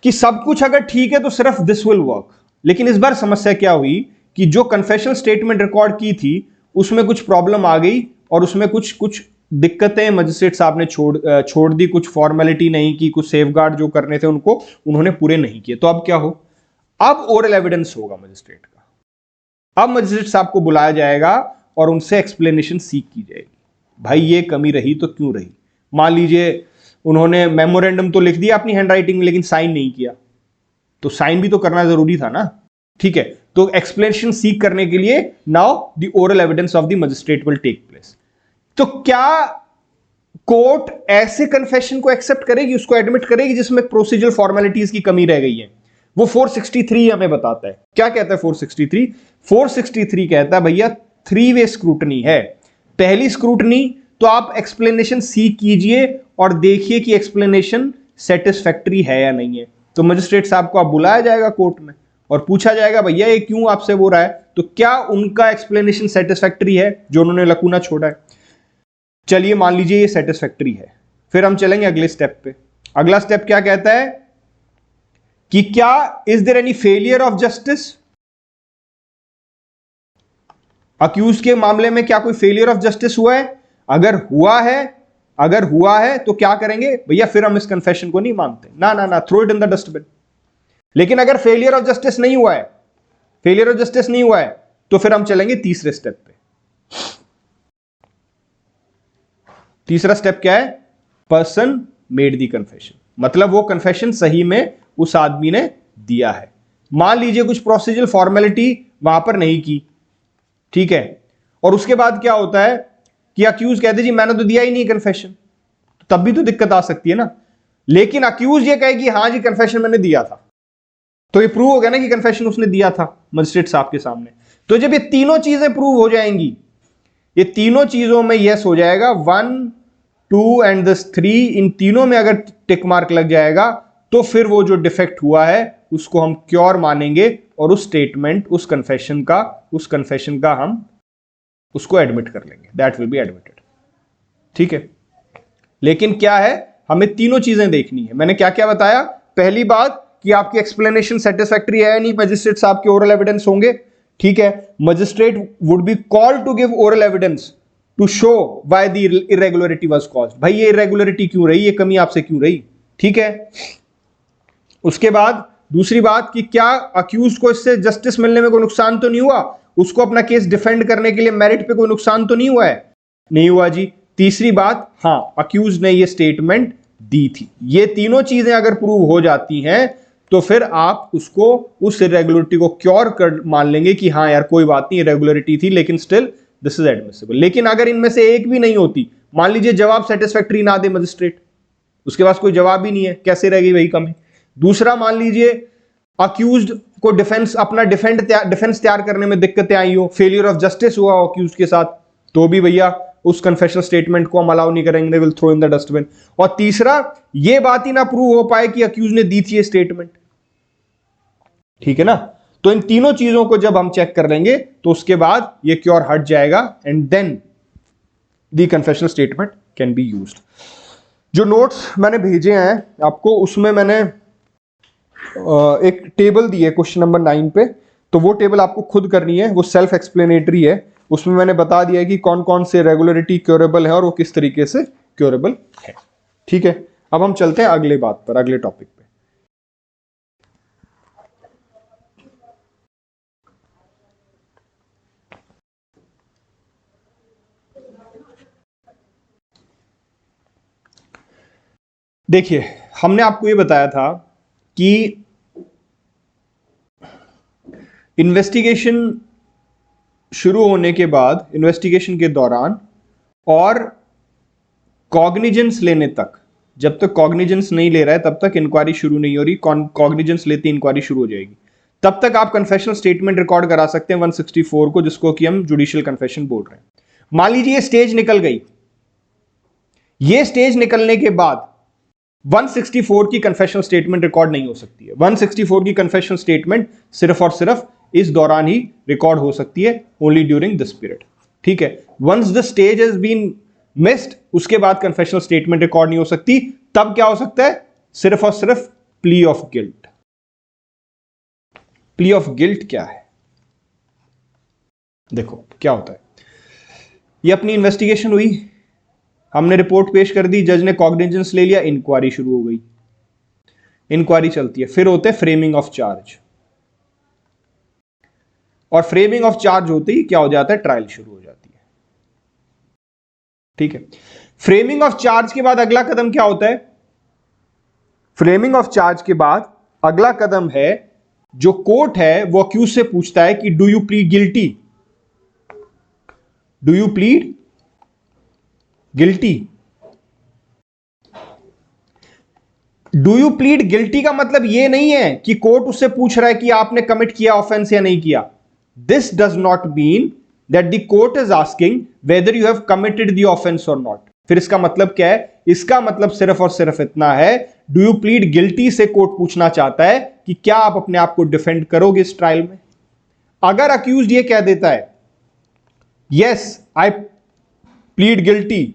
कि सब कुछ अगर ठीक है तो सिर्फ दिस विल वर्क। लेकिन इस बार समस्या क्या हुई कि जो कन्फेशनल स्टेटमेंट रिकॉर्ड की थी उसमें कुछ प्रॉब्लम आ गई और उसमें कुछ कुछ दिक्कतें मजिस्ट्रेट साहब ने छोड़ दी, कुछ फॉर्मेलिटी नहीं की, कुछ सेफगार्ड जो करने थे उनको उन्होंने पूरे नहीं किए। तो अब क्या हो, अब ओरल एविडेंस होगा मजिस्ट्रेट का। अब मजिस्ट्रेट साहब को बुलाया जाएगा और उनसे एक्सप्लेनेशन सीख की जाएगी, भाई ये कमी रही तो क्यों रही। मान लीजिए उन्होंने मेमोरेंडम तो लिख दिया अपनी हैंडराइटिंग में लेकिन साइन नहीं किया, तो साइन भी तो करना जरूरी था ना। ठीक है, तो एक्सप्लेनेशन सीख करने के लिए now the oral evidence of the magistrate will take place. तो क्या कोर्ट ऐसे कन्फेशन को एक्सेप्ट करेगी, उसको एडमिट करेगी जिसमें प्रोसीजरल फॉर्मेलिटीज की कमी रह गई है? वो 463 हमें बताता है। क्या कहता है 463? 463 कहता है भैया 3 वे स्क्रूटनी है। पहली स्क्रूटनी तो आप एक्सप्लेनेशन सीख कीजिए और देखिए कि एक्सप्लेनेशन सेटिस्फैक्टरी है या नहीं है। तो मजिस्ट्रेट साहब को आप बुलाया जाएगा कोर्ट में और पूछा जाएगा भैया ये क्यों आपसे हो रहा है, तो क्या उनका एक्सप्लेनेशन सेटिस्फैक्टरी है जो उन्होंने लकूना छोड़ा है। चलिए मान लीजिए ये सेटिस्फैक्टरी है, फिर हम चलेंगे अगले स्टेप पे। अगला स्टेप क्या कहता है कि क्या is there any failure of justice, accused के मामले में क्या कोई फेलियर ऑफ जस्टिस हुआ है? अगर हुआ है तो क्या करेंगे भैया, फिर हम इस कन्फेशन को नहीं मानते, ना ना ना, throw it in the dustbin. लेकिन अगर फेलियर ऑफ जस्टिस नहीं हुआ है, तो फिर हम चलेंगे तीसरे स्टेप पे। तीसरा स्टेप क्या है? पर्सन मेड दी कन्फेशन, मतलब वो कन्फेशन सही में उस आदमी ने दिया है। मान लीजिए कुछ प्रोसीजरल फॉर्मेलिटी वहां पर नहीं की, ठीक है, और उसके बाद क्या होता है कि अक्यूज कहते जी मैंने तो दिया ही नहीं कन्फेशन, तो तब भी तो दिक्कत आ सकती है ना। लेकिन अक्यूज ये कहे कि हाँ जी कन्फेशन मैंने दिया था, तो ये प्रूव हो गया ना कि कन्फेशन उसने दिया था मजिस्ट्रेट साहब के सामने। तो जब ये तीनों चीजें प्रूव हो जाएंगी, ये तीनों चीजों में यस हो जाएगा, 1 2 एंड 3, इन तीनों में अगर टिक मार्क लग जाएगा तो फिर वो जो डिफेक्ट हुआ है उसको हम क्योर मानेंगे और उस स्टेटमेंट, उस कन्फेशन का हम उसको एडमिट कर लेंगे, दैट विल बी एडमिटेड। ठीक है, लेकिन क्या है, हमें तीनों चीजें देखनी है। मैंने क्या क्या बताया? पहली बात कि आपकी एक्सप्लेनेशन सेटिस्फैक्टरी है नहीं, मजिस्ट्रेट साहब के ओरल एविडेंस होंगे। ठीक है, magistrate would be called to give oral evidence to show why the irregularity was caused, भाई ये इरेगुलरिटी क्यों रही, ये कमी आपसे क्यों रही। ठीक है, उसके बाद दूसरी बात कि क्या अक्यूज को इससे जस्टिस मिलने में कोई नुकसान तो नहीं हुआ, उसको अपना केस डिफेंड करने के लिए मेरिट पे कोई नुकसान तो नहीं हुआ है, नहीं हुआ जी। तीसरी बात, हां अक्यूज ने ये स्टेटमेंट दी थी। ये तीनों चीजें अगर प्रूव हो जाती हैं तो फिर आप उसको, उस इरेगुलरिटी को क्योर कर मान लेंगे कि हाँ यार कोई बात नहीं, इरेगुलरिटी थी लेकिन स्टिल दिस इज एडमिसिबल। लेकिन अगर इनमें से एक भी नहीं होती, मान लीजिए जवाब सेटिस्फैक्टरी ना दे मजिस्ट्रेट, उसके पास कोई जवाब ही नहीं है, कैसे रह गई वही कमी। दूसरा, मान लीजिए अक्यूज्ड को अपना डिफेंस तैयार करने में दिक्कतें आई हो, फेलियर ऑफ जस्टिस हुआ अक्यूज के साथ, तो भी भैया उस कन्फेशनल स्टेटमेंट को हम अलाउ नहीं करेंगे, they will throw in the dustbin. और तीसरा, ये बात ही ना प्रूव हो पाए कि अक्यूज ने दी थी ये स्टेटमेंट। ठीक है ना, तो इन तीनों चीजों को जब हम चेक कर लेंगे तो उसके बाद ये क्योर हट जाएगा and then the confessional statement can be used. जो नोट्स मैंने भेजे हैं आपको, उसमें मैंने एक टेबल दी है क्वेश्चन नंबर 9 पे, तो वो टेबल आपको खुद करनी है, वो सेल्फ एक्सप्लेनेटरी है। उसमें मैंने बता दिया है कि कौन कौन से रेगुलरिटी क्योरेबल है और वो किस तरीके से क्योरेबल है। ठीक है, अब हम चलते हैं अगले बात पर, अगले टॉपिक पे। देखिए, हमने आपको ये बताया था कि इन्वेस्टिगेशन शुरू होने के बाद, इन्वेस्टिगेशन के दौरान और कॉग्निजेंस लेने तक, जब तक कॉग्निजेंस नहीं ले रहा है तब तक इंक्वायरी शुरू नहीं हो रही, कॉग्निजेंस लेते इंक्वायरी शुरू हो जाएगी, तब तक आप कन्फेशनल स्टेटमेंट रिकॉर्ड करा सकते हैं 164 को, जिसको कि हम जुडिशियल कन्फेशन बोल रहे हैं। मान लीजिए ये स्टेज निकल गई, ये स्टेज निकलने के बाद 164 की कन्फेशनल स्टेटमेंट रिकॉर्ड नहीं हो सकती है। 164 की कन्फेशनल स्टेटमेंट सिर्फ और सिर्फ इस दौरान ही रिकॉर्ड हो सकती है, ओनली ड्यूरिंग दिस पीरियड। ठीक है, once the stage has been missed, उसके बाद कन्फेशनल स्टेटमेंट रिकॉर्ड नहीं हो सकती। तब क्या हो सकता है? सिर्फ और सिर्फ plea of guilt. Plea of guilt क्या है? देखो क्या होता है, ये अपनी इन्वेस्टिगेशन हुई, हमने रिपोर्ट पेश कर दी, जज ने कॉग्निजेंस ले लिया, इंक्वायरी शुरू हो गई, इंक्वायरी चलती है, फिर होते हैं फ्रेमिंग ऑफ चार्ज, और फ्रेमिंग ऑफ चार्ज होते ही क्या हो जाता है? ट्रायल शुरू हो जाती है। ठीक है, फ्रेमिंग ऑफ चार्ज के बाद अगला कदम क्या होता है? फ्रेमिंग ऑफ चार्ज के बाद अगला कदम है, जो कोर्ट है वो अक्यूज से पूछता है कि do you plead guilty, do you plead guilty. Do you plead guilty का मतलब यह नहीं है कि कोर्ट उससे पूछ रहा है कि आपने कमिट किया ऑफेंस या नहीं किया। This does not mean that the court is asking whether you have committed the offence और नॉट। फिर इसका मतलब क्या है? इसका मतलब सिर्फ और सिर्फ इतना है, डू यू प्लीड गिल्टी से कोर्ट पूछना चाहता है कि क्या आप अपने आप को डिफेंड करोगे इस ट्रायल में। अगर अक्यूज ये कह देता है यस आई प्लीड गिल्टी,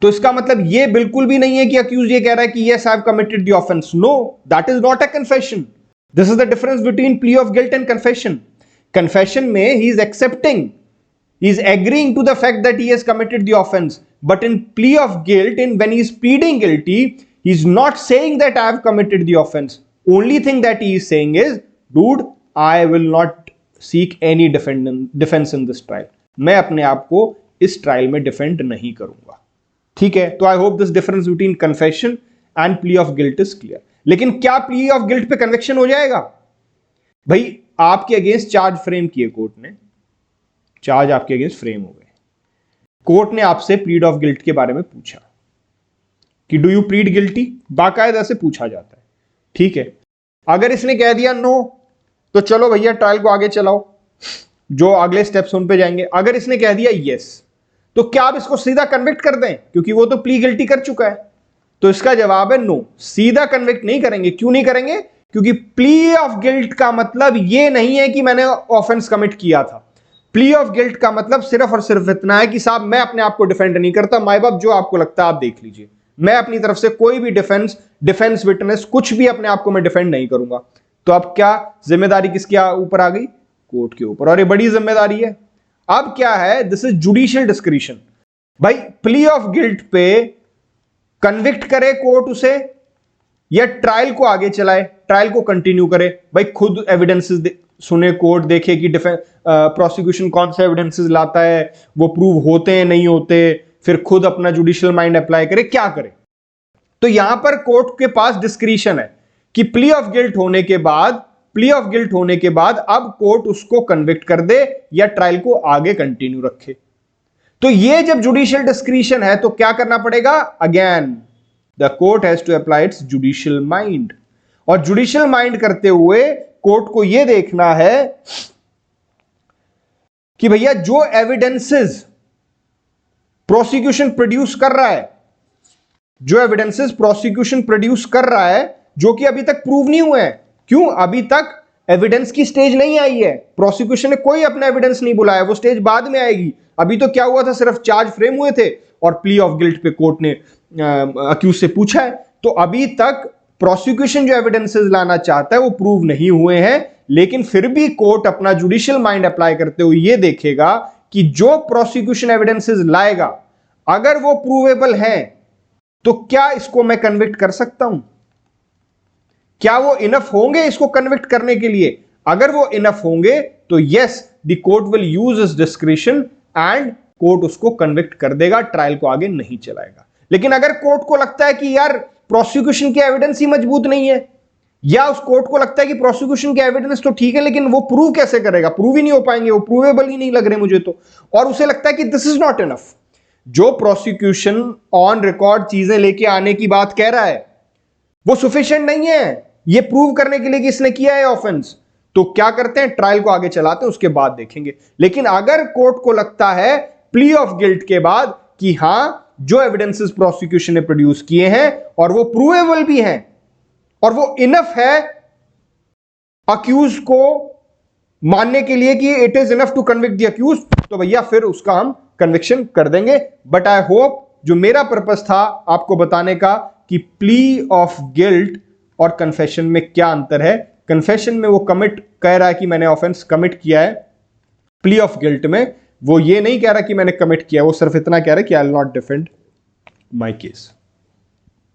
तो इसका मतलब यह बिल्कुल भी नहीं है कि अक्यूज ये कह रहा है कि yes I have committed the offence. No, that is not a confession. This is the difference between plea of guilt and confession. Confession में he is accepting, he is agreeing to the fact that he has committed the offense, but in plea of guilt, when he is pleading guilty, he is not saying that I have committed the offense. Only thing that he is saying is, dude, I will not seek any defense in this trial. मैं अपने आप को इस trial में defend नहीं करूंगा। ठीक है, तो आई hope this difference between confession and plea of guilt is clear. लेकिन क्या प्ली ऑफ गिल्ट पे कन्विक्शन हो जाएगा? भाई आपके अगेंस्ट चार्ज फ्रेम किए कोर्ट ने, चार्ज आपके अगेंस्ट फ्रेम हो गए, कोर्ट ने आपसे प्लीड ऑफ गिल्ट के बारे में पूछा कि डू यू प्लीड गिल्टी, बाकायदा से पूछा जाता है। ठीक है, अगर इसने कह दिया नो, तो चलो भैया ट्रायल को आगे चलाओ, जो अगले स्टेप्स उन पे जाएंगे। अगर इसने कह दिया यस, तो क्या आप इसको सीधा कन्विक्ट कर दें, क्योंकि वो तो प्ली गिल्टी कर चुका है? तो इसका जवाब है नो, सीधा कन्विक्ट नहीं करेंगे। क्यों नहीं करेंगे? क्योंकि प्ली ऑफ गिल्ट का मतलब यह नहीं है कि मैंने ऑफेंस कमिट किया था। प्ली ऑफ गिल्ट का मतलब सिर्फ और सिर्फ इतना है कि साहब मैं अपने आप को डिफेंड नहीं करता, माय बाप जो आपको लगता है आप देख लीजिए, मैं अपनी तरफ से कोई भी डिफेंस विटनेस कुछ भी अपने आप को मैं डिफेंड नहीं करूंगा। तो अब क्या जिम्मेदारी किसके ऊपर आ गई? कोर्ट के ऊपर, और ये बड़ी जिम्मेदारी है। अब क्या है? This is judicial discretion. भाई प्ली ऑफ गिल्ट पे कन्विक्ट करे कोर्ट उसे, या ट्रायल को आगे चलाए, ट्रायल को कंटिन्यू करे। भाई खुद एविडेंसेस सुने कोर्ट, देखे कि प्रोसिक्यूशन कौन सा एविडेंसेस लाता है, वो प्रूव होते हैं नहीं होते, फिर खुद अपना जुडिशियल माइंड अप्लाई करे, क्या करे? तो यहां पर कोर्ट के पास डिस्क्रिशन है कि प्ली ऑफ गिल्ट होने के बाद, प्ली ऑफ गिल्ट होने के बाद अब कोर्ट उसको कन्विक्ट कर दे या ट्रायल को आगे कंटिन्यू रखे। तो ये जब जुडिशियल डिस्क्रिशन है तो क्या करना पड़ेगा? Again the court has to apply its judicial mind, और जुडिशियल माइंड करते हुए कोर्ट को यह देखना है कि भैया जो एविडेंसेस प्रोसिक्यूशन प्रोड्यूस कर रहा है, जो एविडेंसेस प्रोसिक्यूशन प्रोड्यूस कर रहा है, जो कि अभी तक प्रूव नहीं हुए हैं। क्यों? अभी तक एविडेंस की स्टेज नहीं आई है, प्रोसिक्यूशन ने कोई अपना एविडेंस नहीं बुलाया, वो स्टेज बाद में आएगी। अभी तो क्या हुआ था, सिर्फ चार्ज फ्रेम हुए थे और प्ली ऑफ गिल्ट पे कोर्ट ने अक्यूज से पूछा है। तो अभी तक प्रोसिक्यूशन जो एविडेंसेस लाना चाहता है वो प्रूव नहीं हुए हैं, लेकिन फिर भी कोर्ट अपना जुडिशियल माइंड अप्लाई करते हुए ये देखेगा कि जो प्रोसिक्यूशन एविडेंसेस लाएगा अगर वो प्रूवेबल हैं तो क्या इसको मैं कन्विक्ट कर सकता हूं? क्या वो इनफ होंगे इसको कन्विक्ट करने के लिए? अगर वो इनफ होंगे तो yes, the court will use it's discretion and court उसको कन्विक्ट कर देगा, ट्रायल को आगे नहीं चलाएगा। लेकिन अगर कोर्ट को लगता है कि यार प्रोसिक्यूशन की एविडेंस ही मजबूत नहीं है, या उस कोर्ट को लगता है कि प्रोसिक्यूशन के एविडेंस तो ठीक है लेकिन वो प्रूव कैसे करेगा, प्रूव ही नहीं हो पाएंगे, वो प्रूवेबल ही नहीं लग रहे मुझे तो, और उसे लगता है कि दिस इज नॉट इनफ, जो प्रोसिक्यूशन ऑन रिकॉर्ड चीजें लेके आने की बात कह रहा है वो सफिशिएंट नहीं है ये प्रूव करने के लिए कि इसने किया है ऑफेंस, तो क्या करते हैं, ट्रायल को आगे चलाते हैं, उसके बाद देखेंगे। लेकिन अगर कोर्ट को लगता है प्ली ऑफ गिल्ट के बाद कि हां जो एविडेंसेस प्रोसिक्यूशन ने प्रोड्यूस किए हैं और वो प्रूवेबल भी हैं और वो इनफ है अक्यूज को मानने के लिए कि it is enough to convict the accused, तो भैया फिर उसका हम कन्विक्शन कर देंगे। बट आई होप जो मेरा पर्पस था आपको बताने का कि प्ली ऑफ गिल्ट और कन्फेशन में क्या अंतर है। कन्फेशन में वो कमिट कह रहा है कि मैंने ऑफेंस कमिट किया है, प्ली ऑफ गिल्ट में वो ये नहीं कह रहा कि मैंने कमिट किया, वो सिर्फ इतना कह रहा है कि I will not defend my case.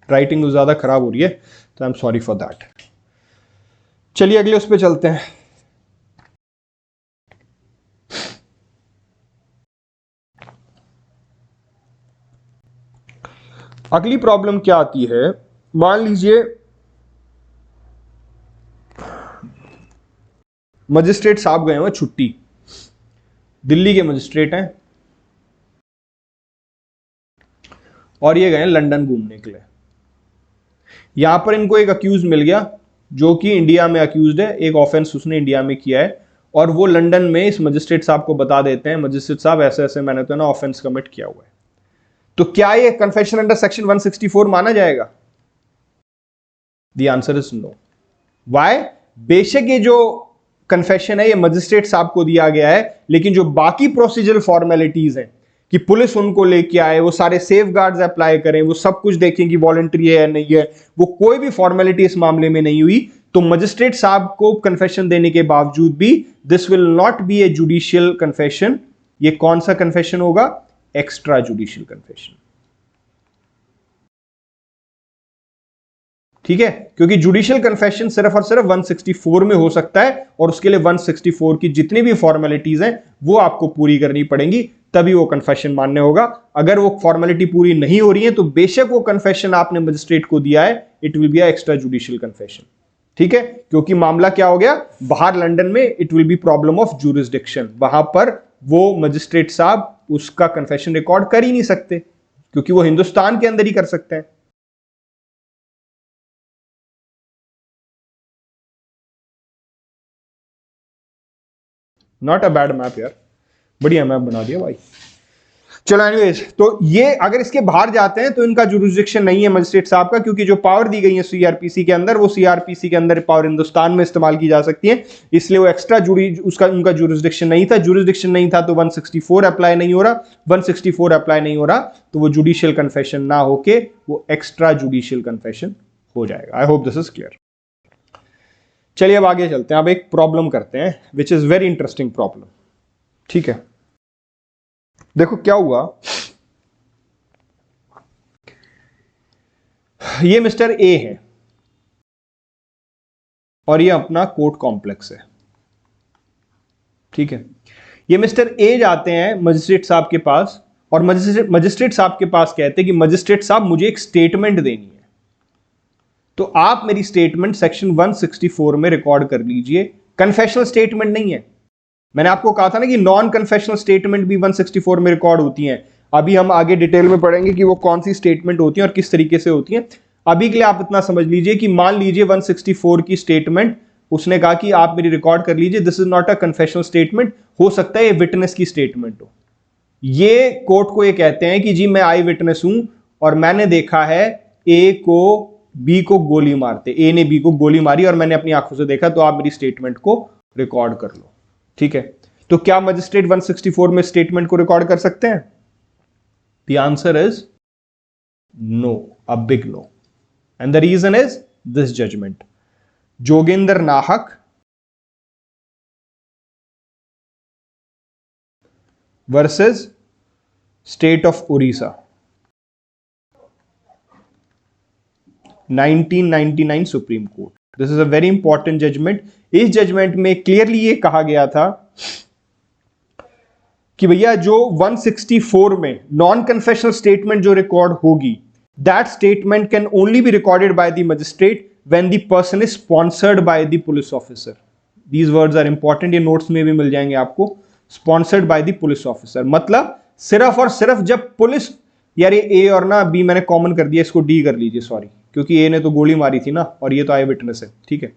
Writing ज्यादा खराब हो रही है तो I am sorry for that. चलिए अगले उस पर चलते हैं। अगली प्रॉब्लम क्या आती है, मान लीजिए मजिस्ट्रेट साहब गए हुए छुट्टी, दिल्ली के मजिस्ट्रेट हैं और ये गए लंदन घूमने के लिए। यहां पर इनको एक अक्यूज मिल गया जो कि इंडिया में अक्यूज्ड है, एक ऑफेंस उसने इंडिया में किया है और वो लंदन में इस मजिस्ट्रेट साहब को बता देते हैं, मजिस्ट्रेट साहब ऐसे ऐसे मैंने तो ना ऑफेंस कमिट किया हुआ है। तो क्या ये कन्फेशन अंडर सेक्शन 164 माना जाएगा? The answer is no. Why? बेशक ये जो कन्फेशन है ये मजिस्ट्रेट साहब को दिया गया है, लेकिन जो बाकी प्रोसीजरल फॉर्मेलिटीज हैं कि पुलिस उनको लेके आए, वो सारे सेफ गार्ड्स अप्लाई करें, वो सब कुछ देखें कि वॉलंटरी है या नहीं है, वो कोई भी फॉर्मेलिटी इस मामले में नहीं हुई। तो मजिस्ट्रेट साहब को कन्फेशन देने के बावजूद भी this will not be a judicial confession. ये कौन सा कन्फेशन होगा? Extra judicial confession. ठीक है, क्योंकि जुडिशियल कन्फेशन सिर्फ और सिर्फ 164 में हो सकता है और उसके लिए 164 की जितनी भी फॉर्मेलिटीज हैं वो आपको पूरी करनी पड़ेंगी, तभी वो कन्फेशन मान्य होगा। अगर वो फॉर्मेलिटी पूरी नहीं हो रही है तो बेशक वो कन्फेशन आपने मजिस्ट्रेट को दिया है, it will be extra judicial confession. ठीक है, क्योंकि मामला क्या हो गया, बाहर लंदन में it will be problem of jurisdiction, वहां पर वो मजिस्ट्रेट साहब उसका कन्फेशन रिकॉर्ड कर ही नहीं सकते क्योंकि वो हिंदुस्तान के अंदर ही कर सकते हैं। नॉट अ बैड मैप यार, बढ़िया मैप बना दिया भाई। चलो एनीवेज, तो ये अगर इसके बाहर जाते हैं तो इनका जुरिस्डिक्शन नहीं है मजिस्ट्रेट साहब का, क्योंकि जो पावर दी गई है सीआरपीसी के अंदर, वो सीआरपीसी के अंदर पावर हिंदुस्तान में इस्तेमाल की जा सकती है, इसलिए वो एक्स्ट्रा उसका उनका जुरिस्डिक्शन नहीं था। जुरिस्डिक्शन नहीं था तो 164 अप्लाई नहीं हो रहा, 164 अप्लाई नहीं हो रहा तो वो जुडिशियल कन्फेशन ना होके वो एक्स्ट्रा जुडिशियल कन्फेशन हो जाएगा। आई होप दिस इज क्लियर। चलिए अब आगे चलते हैं, अब एक प्रॉब्लम करते हैं which is very interesting problem. ठीक है, देखो क्या हुआ, ये मिस्टर ए है और ये अपना कोर्ट कॉम्प्लेक्स है। ठीक है, ये मिस्टर ए जाते हैं मजिस्ट्रेट साहब के पास और मजिस्ट्रेट साहब के पास कहते हैं कि मजिस्ट्रेट साहब मुझे एक स्टेटमेंट देनी है, तो आप मेरी स्टेटमेंट सेक्शन 164 में रिकॉर्ड कर लीजिए। कन्फेशनल स्टेटमेंट नहीं है, मैंने आपको कहा था ना कि नॉन कन्फेशनल स्टेटमेंट भी 164 में रिकॉर्ड होती हैं। अभी हम आगे डिटेल में पढ़ेंगे कि वो कौन सी स्टेटमेंट होती हैं और किस तरीके से होती हैं। अभी के लिए आप इतना समझ लीजिए कि मान लीजिए 164 की स्टेटमेंट उसने कहा कि आप मेरी रिकॉर्ड कर लीजिए, this is not a confessional statement, हो सकता है ये विटनेस की स्टेटमेंट हो। ये कोर्ट को ये कहते हैं कि जी मैं आई विटनेस हूं और मैंने देखा है ए को बी को गोली मारते, ए ने बी को गोली मारी और मैंने अपनी आंखों से देखा, तो आप मेरी स्टेटमेंट को रिकॉर्ड कर लो। ठीक है, तो क्या मजिस्ट्रेट 164 में स्टेटमेंट को रिकॉर्ड कर सकते हैं? The answer is no, a big no, and the reason is this judgment, Jogendra Nahak versus state of Orissa, 1999 supreme court. This is a very important judgment. इस जजमेंट में क्लियरली ये कहा गया था कि भैया जो 164 में नॉन कन्फेशनल स्टेटमेंट जो रिकॉर्ड होगी that statement can only be recorded by the magistrate when the person is sponsored by the police officer. These words are important, ये नोट्स में भी मिल जाएंगे आपको। Sponsored by the police officer मतलब सिर्फ और सिर्फ जब पुलिस, यार ये ए और ना बी मैंने कॉमन कर दिया, इसको डी कर लीजिए, सॉरी, क्योंकि ए ने तो गोली मारी थी ना और ये तो आई विटनेस है, ठीक है।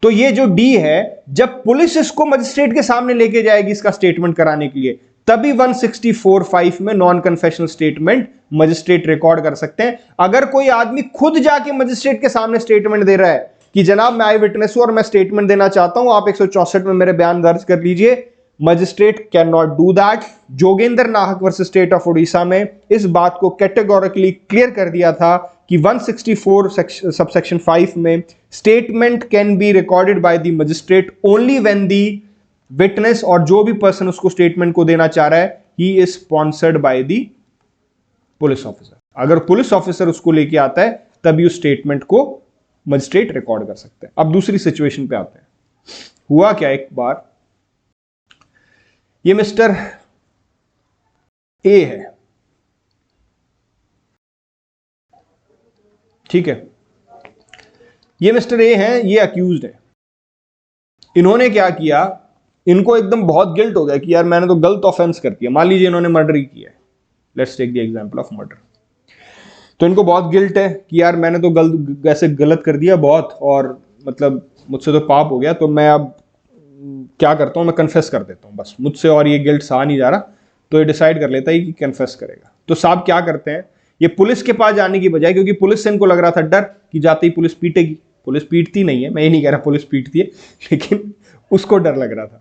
तो ये जो डी है, जब पुलिस इसको मजिस्ट्रेट के सामने लेके जाएगी इसका स्टेटमेंट कराने के लिए, तभी 164(5) में non confessional statement magistrate record कर सकते हैं। अगर कोई आदमी खुद जाके मजिस्ट्रेट के सामने स्टेटमेंट दे रहा है कि जनाब मैं आई विटनेस हूं और मैं स्टेटमेंट देना चाहता हूं, आप 164 में मेरे बयान दर्ज कर लीजिए, magistrate can not do that. Jogendra Nahak versus state of Orissa में इस बात को कैटेगोरिकली क्लियर कर दिया था कि 164 सबसेक्शन 5 में statement can B recorded by the magistrate only when the witness, और जो भी पर्सन उसको स्टेटमेंट को देना चाह रहा है, he is sponsored by the police officer. अगर पुलिस ऑफिसर उसको लेके आता है तभी उस स्टेटमेंट को मजिस्ट्रेट रिकॉर्ड कर सकते हैं। अब दूसरी सिचुएशन पे आते हैं। हुआ क्या, एक बार ये मिस्टर ए है, ठीक है, ये मिस्टर ए हैं, ये अक्यूज्ड है। इन्होंने क्या किया, इनको एकदम बहुत गिल्ट हो गया कि यार मैंने तो गलत ऑफेंस कर दिया। मान लीजिए इन्होंने मर्डर ही किया है, let's take the example of murder. तो इनको बहुत गिल्ट है कि यार मैंने तो गलत कर दिया बहुत, और मतलब मुझसे तो पाप हो गया, तो मैं अब क्या करता हूं, मैं कन्फेस कर देता हूं, बस मुझसे और ये गिल्ट सहा नहीं जा रहा। तो ये डिसाइड कर लेता है कि कन्फेस करेगा। तो साहब क्या करते हैं, ये पुलिस के पास जाने की बजाय, क्योंकि पुलिस से इनको लग रहा था डर कि जाते ही पुलिस पीटेगी, पुलिस पीटती नहीं है, मैं ये नहीं कह रहा पुलिस पीटती है, लेकिन उसको डर लग रहा था।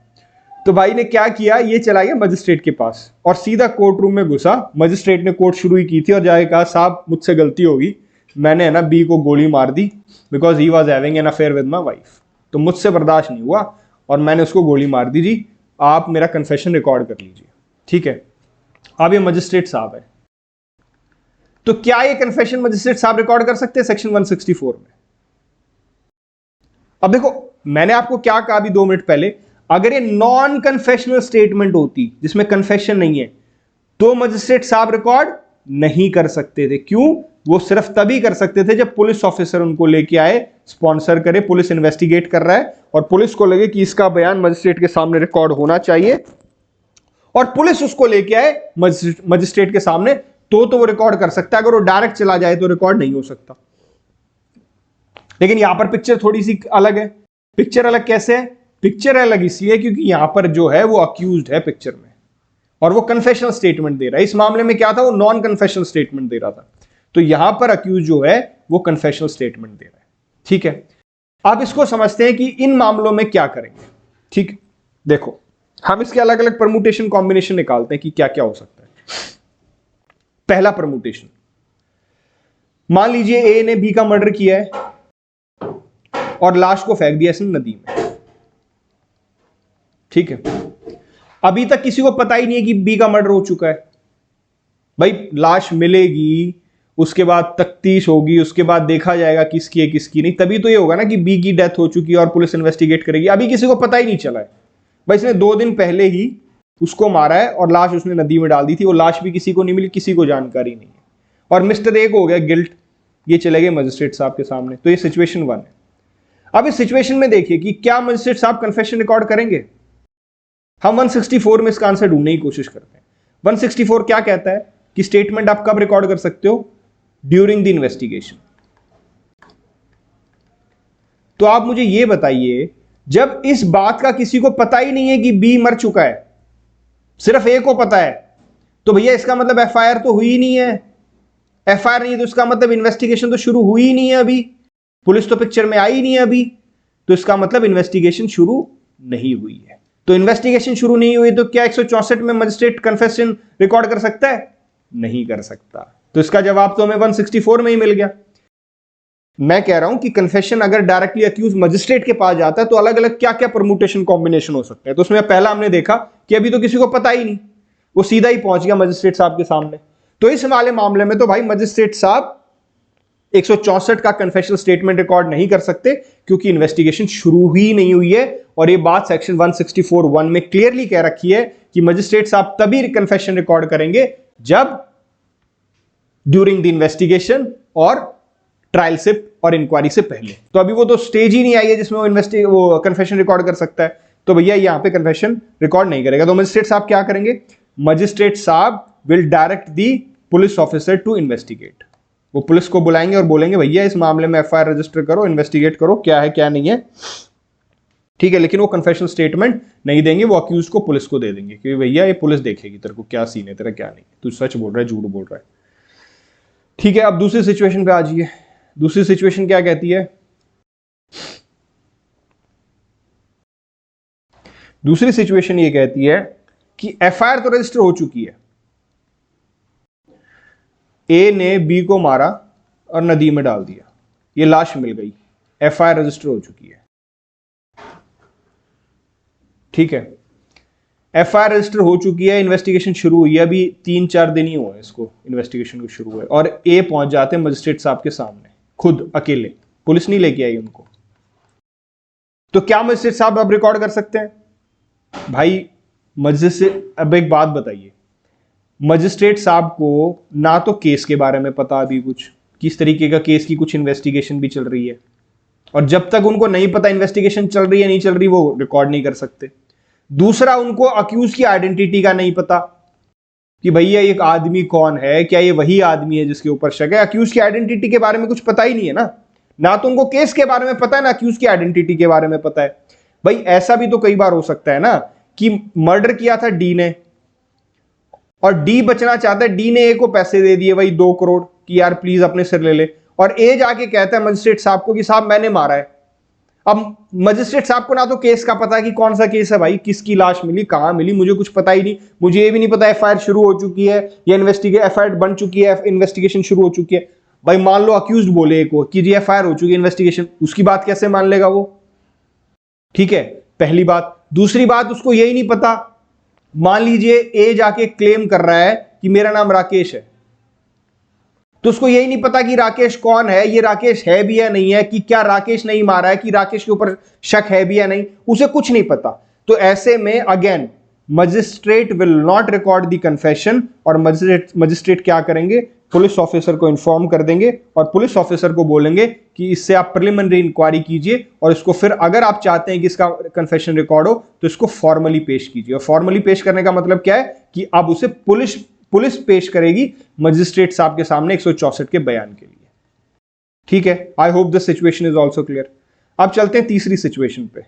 तो भाई ने क्या किया, ये चला गया मजिस्ट्रेट के पास और सीधा कोर्ट रूम में घुसा। मजिस्ट्रेट ने कोर्ट शुरू ही की थी और जाके कहा साहब मुझसे गलती होगी, मैंने है ना बी को गोली मार दी because he was having an affair with my wife, तो मुझसे बर्दाश्त नहीं हुआ और मैंने उसको गोली मार दी जी, आप मेरा कन्फेशन रिकॉर्ड कर लीजिए। ठीक है, अब ये मजिस्ट्रेट साहब है, तो क्या ये कन्फेशन मजिस्ट्रेट साहब रिकॉर्ड कर सकते हैं सेक्शन 164 में? अब देखो मैंने आपको क्या कहा अभी 2 मिनट पहले, अगर ये नॉन कन्फेशनल स्टेटमेंट होती जिसमें कन्फेशन नहीं है तो मजिस्ट्रेट साहब रिकॉर्ड नहीं कर सकते थे। क्यों? वो सिर्फ तभी कर सकते थे जब पुलिस ऑफिसर उनको लेके आए, स्पॉन्सर करे, पुलिस इन्वेस्टिगेट कर रहा है और पुलिस को लगे कि इसका बयान मजिस्ट्रेट के सामने रिकॉर्ड होना चाहिए और पुलिस उसको लेके आए मजिस्ट्रेट के सामने, तो वो रिकॉर्ड कर सकता है। अगर वो डायरेक्ट चला जाए तो रिकॉर्ड नहीं हो सकता। लेकिन यहां पर पिक्चर थोड़ी सी अलग है। पिक्चर अलग कैसे है? पिक्चर अलग इसलिए क्योंकि यहां पर जो है वो अक्यूज्ड है पिक्चर में और वो कन्फेशनल स्टेटमेंट दे रहा है। इस मामले में क्या था, वो नॉन कन्फेशनल स्टेटमेंट दे रहा था, तो यहां पर अक्यूज जो है वो कन्फेशनल स्टेटमेंट दे रहा है। ठीक है, अब इसको समझते हैं कि इन मामलों में क्या करेंगे। ठीक, देखो हम इसके अलग अलग परमुटेशन कॉम्बिनेशन निकालते हैं कि क्या क्या हो सकता है। पहला परमुटेशन, मान लीजिए ए ने बी का मर्डर किया है और लाश को फेंक दिया इसने नदी में। ठीक है, अभी तक किसी को पता ही नहीं है कि बी का मर्डर हो चुका है। भाई लाश मिलेगी, उसके बाद तफ्तीश होगी, उसके बाद देखा जाएगा किसकी है किसकी नहीं, तभी तो ये होगा ना कि बी की डेथ हो चुकी है और पुलिस इन्वेस्टिगेट करेगी। अभी किसी को पता ही नहीं चला है। भाई इसने 2 दिन पहले ही उसको मारा है और लाश उसने नदी में डाल दी थी, वो लाश भी किसी को नहीं मिली, किसी को जानकारी नहीं है और मिस्टर ए को हो गया गिल्ट, ये चले गए मजिस्ट्रेट साहब के सामने। तो ये सिचुएशन 1 है। अब इस सिचुएशन में देखिए कि क्या मजिस्ट्रेट साहब कन्फेशन रिकॉर्ड करेंगे। हम 164 में इसका आंसर ढूंढने की कोशिश करते हैं। 164 क्या कहता है कि स्टेटमेंट आप कब रिकॉर्ड कर सकते हो? During the investigation. तो आप मुझे यह बताइए, जब इस बात का किसी को पता ही नहीं है कि बी मर चुका है, सिर्फ ए को पता है, तो भैया इसका मतलब एफआईआर तो हुई ही नहीं है। एफआईआर नहीं है तो इसका मतलब इन्वेस्टिगेशन तो शुरू हुई ही नहीं है, अभी पुलिस तो पिक्चर में आई ही नहीं है अभी, तो इसका मतलब इन्वेस्टिगेशन शुरू नहीं हुई है। तो इन्वेस्टिगेशन शुरू नहीं हुई तो क्या 164 में मजिस्ट्रेट कन्फेशन रिकॉर्ड कर सकता है? नहीं कर सकता। तो इसका जवाब तो हमें 164 में ही मिल गया। मैं कह रहा हूं कि कन्फेशन अगर डायरेक्टली अक्यूज मजिस्ट्रेट के पास जाता है तो अलग अलग क्या क्या परमुटेशन कॉम्बिनेशन हो सकते हैं। तो उसमें पहला हमने देखा कि अभी तो किसी को पता ही नहीं, वो सीधा ही पहुंच गया मजिस्ट्रेट साहब के सामने। तो इस वाले मामले में तो भाई मजिस्ट्रेट साहब 164 का कन्फेशनल स्टेटमेंट रिकॉर्ड नहीं कर सकते क्योंकि इन्वेस्टिगेशन शुरू ही नहीं हुई है। और ये बात सेक्शन 164(1) में क्लियरली कह रखी है कि मजिस्ट्रेट साहब तभी कन्फेशन रिकॉर्ड करेंगे जब ड्यूरिंग द इन्वेस्टिगेशन और ट्रायल से और इंक्वायरी से पहले। तो अभी वो तो स्टेज ही नहीं आई है जिसमें वो कन्फेशन रिकॉर्ड कर सकता है, तो भैया यहां पे कन्फेशन रिकॉर्ड नहीं करेगा। तो मजिस्ट्रेट साहब क्या करेंगे? मजिस्ट्रेट साहब will direct the police officer to investigate. वो पुलिस को बुलाएंगे और बोलेंगे भैया इस मामले में एफआईआर रजिस्टर करो, इन्वेस्टिगेट करो क्या है क्या नहीं है, ठीक है। लेकिन वो कन्फेशन स्टेटमेंट नहीं देंगे, वो अक्यूज को पुलिस को दे देंगे कि भैया ये पुलिस देखेगी तेरे को क्या सीन है, तेरा क्या नहीं, तू सच बोल रहा है झूठ बोल रहा है, ठीक है। अब दूसरी सिचुएशन पे आ जाइए। दूसरी सिचुएशन क्या कहती है? दूसरी सिचुएशन ये कहती है कि एफआईआर तो रजिस्टर हो चुकी है, ए ने बी को मारा और नदी में डाल दिया, ये लाश मिल गई, एफआईआर रजिस्टर हो चुकी है, ठीक है। एफआईआर रजिस्टर हो चुकी है, इन्वेस्टिगेशन शुरू हुई है, अभी 3-4 दिन ही हुए इसको इन्वेस्टिगेशन को शुरू हुए, और ए पहुंच जाते हैं मजिस्ट्रेट साहब के सामने खुद अकेले, पुलिस नहीं लेके आई उनको। तो क्या मजिस्ट्रेट साहब अब रिकॉर्ड कर सकते हैं? भाई मजिस्ट्रेट, अब एक बात बताइए, मजिस्ट्रेट साहब को ना तो केस के बारे में पता अभी कुछ, किस तरीके का केस की कुछ इन्वेस्टिगेशन भी चल रही है, और जब तक उनको नहीं पता इन्वेस्टिगेशन चल रही है नहीं चल रही वो रिकॉर्ड नहीं कर सकते। दूसरा, उनको अक्यूज की आइडेंटिटी का नहीं पता कि भैया एक आदमी कौन है, क्या ये वही आदमी है जिसके ऊपर शक है। अक्यूज की आइडेंटिटी के बारे में कुछ पता ही नहीं है ना तो उनको केस के बारे में पता है ना अक्यूज की आइडेंटिटी के बारे में पता है। भाई ऐसा भी तो कई बार हो सकता है ना कि मर्डर किया था डी ने और डी बचना चाहता है, डी ने ए को पैसे दे दिए भाई 2 करोड़ कि यार प्लीज अपने सिर ले ले, और ए जाके कहता है मजिस्ट्रेट साहब को कि साहब मैंने मारा है। अब मजिस्ट्रेट साहब को ना तो केस का पता है कि कौन सा केस है भाई, किसकी लाश मिली, कहां मिली, मुझे कुछ पता ही नहीं, मुझे ये भी नहीं पता एफआईआर शुरू हो चुकी है या एफआईआर बन चुकी है, इन्वेस्टिगेशन शुरू हो चुकी है। भाई मान लो अक्यूज्ड बोले ए को कि जी एफआईआर हो चुकी है, इन्वेस्टिगेशन, उसकी बात कैसे मान लेगा वो? ठीक है, पहली बात। दूसरी बात, उसको यही नहीं पता, मान लीजिए ए जाके क्लेम कर रहा है कि मेरा नाम राकेश है, तो उसको यही नहीं पता कि राकेश कौन है, ये राकेश है भी या नहीं है, कि क्या राकेश नहीं मारा है, कि राकेश के ऊपर शक है भी या नहीं, उसे कुछ नहीं पता। तो ऐसे में again magistrate will not record the confession, और मजिस्ट्रेट क्या करेंगे? पुलिस ऑफिसर को इन्फॉर्म कर देंगे और पुलिस ऑफिसर को बोलेंगे कि इससे आप प्रिलिमिनरी इंक्वायरी कीजिए, और इसको फिर अगर आप चाहते हैं कि इसका कन्फेशन रिकॉर्ड हो तो इसको फॉर्मली पेश कीजिए। और फॉर्मली पेश करने का मतलब क्या है कि अब उसे पुलिस पेश करेगी मजिस्ट्रेट साहब के सामने 164 के बयान के लिए। ठीक है, I hope this situation is also clear. अब चलते हैं तीसरी सिचुएशन पे।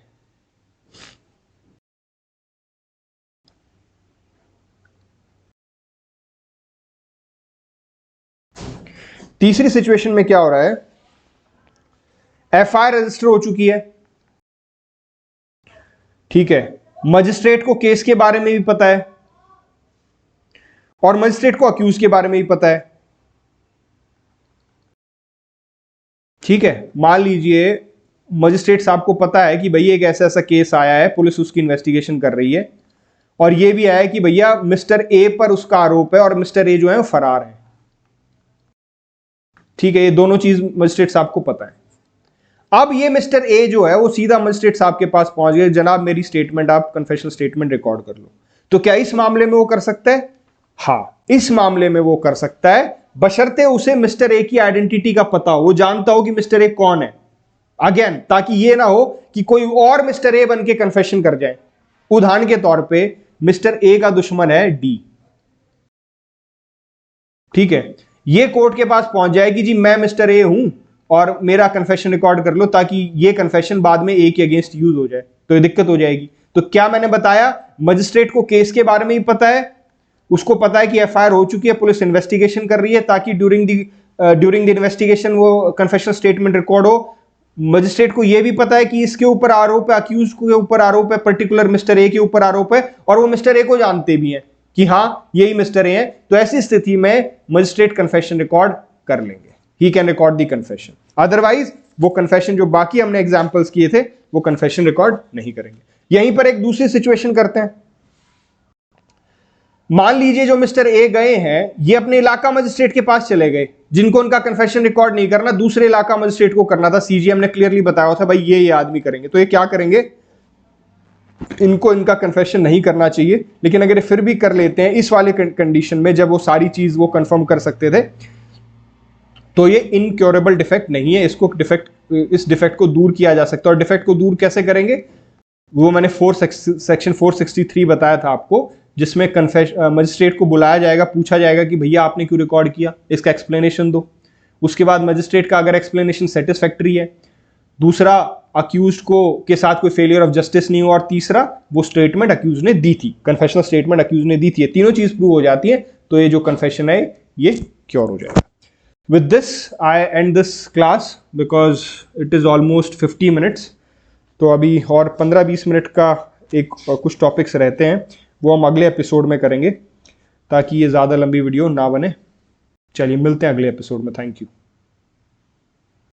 तीसरी सिचुएशन में क्या हो रहा है? एफआईआर रजिस्टर हो चुकी है, ठीक है, मजिस्ट्रेट को केस के बारे में भी पता है और मजिस्ट्रेट को अक्यूज के बारे में भी पता है, ठीक है। मान लीजिए मजिस्ट्रेट साहब को पता है कि भैया एक ऐसा ऐसा केस आया है, पुलिस उसकी इन्वेस्टिगेशन कर रही है, और यह भी आया है कि भैया मिस्टर ए पर उसका आरोप है और मिस्टर ए जो है वो फरार है, ठीक है। ये दोनों चीज मजिस्ट्रेट साहब को पता है। अब ये मिस्टर ए जो है वो सीधा मजिस्ट्रेट साहब के पास पहुंच गए, जनाब मेरी स्टेटमेंट, आप कन्फेशनल स्टेटमेंट रिकॉर्ड कर लो। तो क्या इस मामले में वो कर सकता है? हाँ, इस मामले में वो कर सकता है, बशर्ते उसे मिस्टर ए की आइडेंटिटी का पता हो, वो जानता हो कि मिस्टर ए कौन है। अगेन, ताकि ये ना हो कि कोई और मिस्टर ए बन के कन्फेशन कर जाए। उदाहरण के तौर पे मिस्टर ए का दुश्मन है डी, ठीक है, ये कोर्ट के पास पहुंच जाए कि जी मैं मिस्टर ए हूं और मेरा कन्फेशन रिकॉर्ड कर लो, ताकि ये कन्फेशन बाद में ए के अगेंस्ट यूज हो जाए, तो ये दिक्कत हो जाएगी। तो क्या मैंने बताया, मजिस्ट्रेट को केस के बारे में ही पता है, उसको पता है कि एफआईआर हो चुकी है, पुलिस इन्वेस्टिगेशन कर रही है, ताकि ड्यूरिंग द इन्वेस्टिगेशन वो कन्फेशनल स्टेटमेंट रिकॉर्ड हो। मजिस्ट्रेट को यह भी पता है कि इसके ऊपर आरोप है, अक्यूज के ऊपर आरोप है, पर्टिकुलर मिस्टर ए के ऊपर आरोप है, और वो मिस्टर ए को जानते भी हैं कि हां यही मिस्टर ए है। तो ऐसी स्थिति में मजिस्ट्रेट कन्फेशन रिकॉर्ड कर लेंगे, he can record the confession. Otherwise वो कन्फेशन जो बाकी हमने एग्जांपल्स किए थे वो कन्फेशन रिकॉर्ड नहीं करेंगे। यहीं पर एक दूसरी सिचुएशन करते हैं। मान लीजिए जो मिस्टर ए गए हैं, ये अपने इलाका मजिस्ट्रेट के पास चले गए, जिनको उनका कन्फेशन रिकॉर्ड नहीं करना, दूसरे इलाका मजिस्ट्रेट को करना था। सीजीएम ने क्लियरली बताया था भाई ये आदमी करेंगे, तो ये क्या करेंगे, इनको इनका कन्फेशन नहीं करना चाहिए, लेकिन अगर फिर भी कर लेते हैं इस वाले कंडीशन में, जब वो सारी चीज वो कंफर्म कर सकते थे, तो ये इनक्योरेबल डिफेक्ट नहीं है, इस डिफेक्ट को दूर किया जा सकता है। और डिफेक्ट को दूर कैसे करेंगे, वो मैंने सेक्शन 463 बताया था आपको, जिसमें मजिस्ट्रेट को बुलाया जाएगा, पूछा जाएगा कि भैया आपने क्यों रिकॉर्ड किया, इसका एक्सप्लेनेशन दो। उसके बाद मजिस्ट्रेट का अगर एक्सप्लेनेशन सेटिस्फैक्ट्री है, दूसरा अक्यूज्ड को के साथ कोई फेलियर ऑफ जस्टिस नहीं हुआ, और तीसरा वो स्टेटमेंट अक्यूज ने दी थी, कन्फेशनल स्टेटमेंट अक्यूज ने दी थी, तीनों चीज प्रूव हो जाती है, तो ये जो कन्फेशन है ये क्योर हो जाएगा। With this I and this class because it is almost 50 minutes. तो अभी और 15-20 मिनट का कुछ टॉपिक्स रहते हैं, वो हम अगले एपिसोड में करेंगे ताकि ये ज़्यादा लंबी वीडियो ना बने। चलिए मिलते हैं अगले एपिसोड में। Thank you.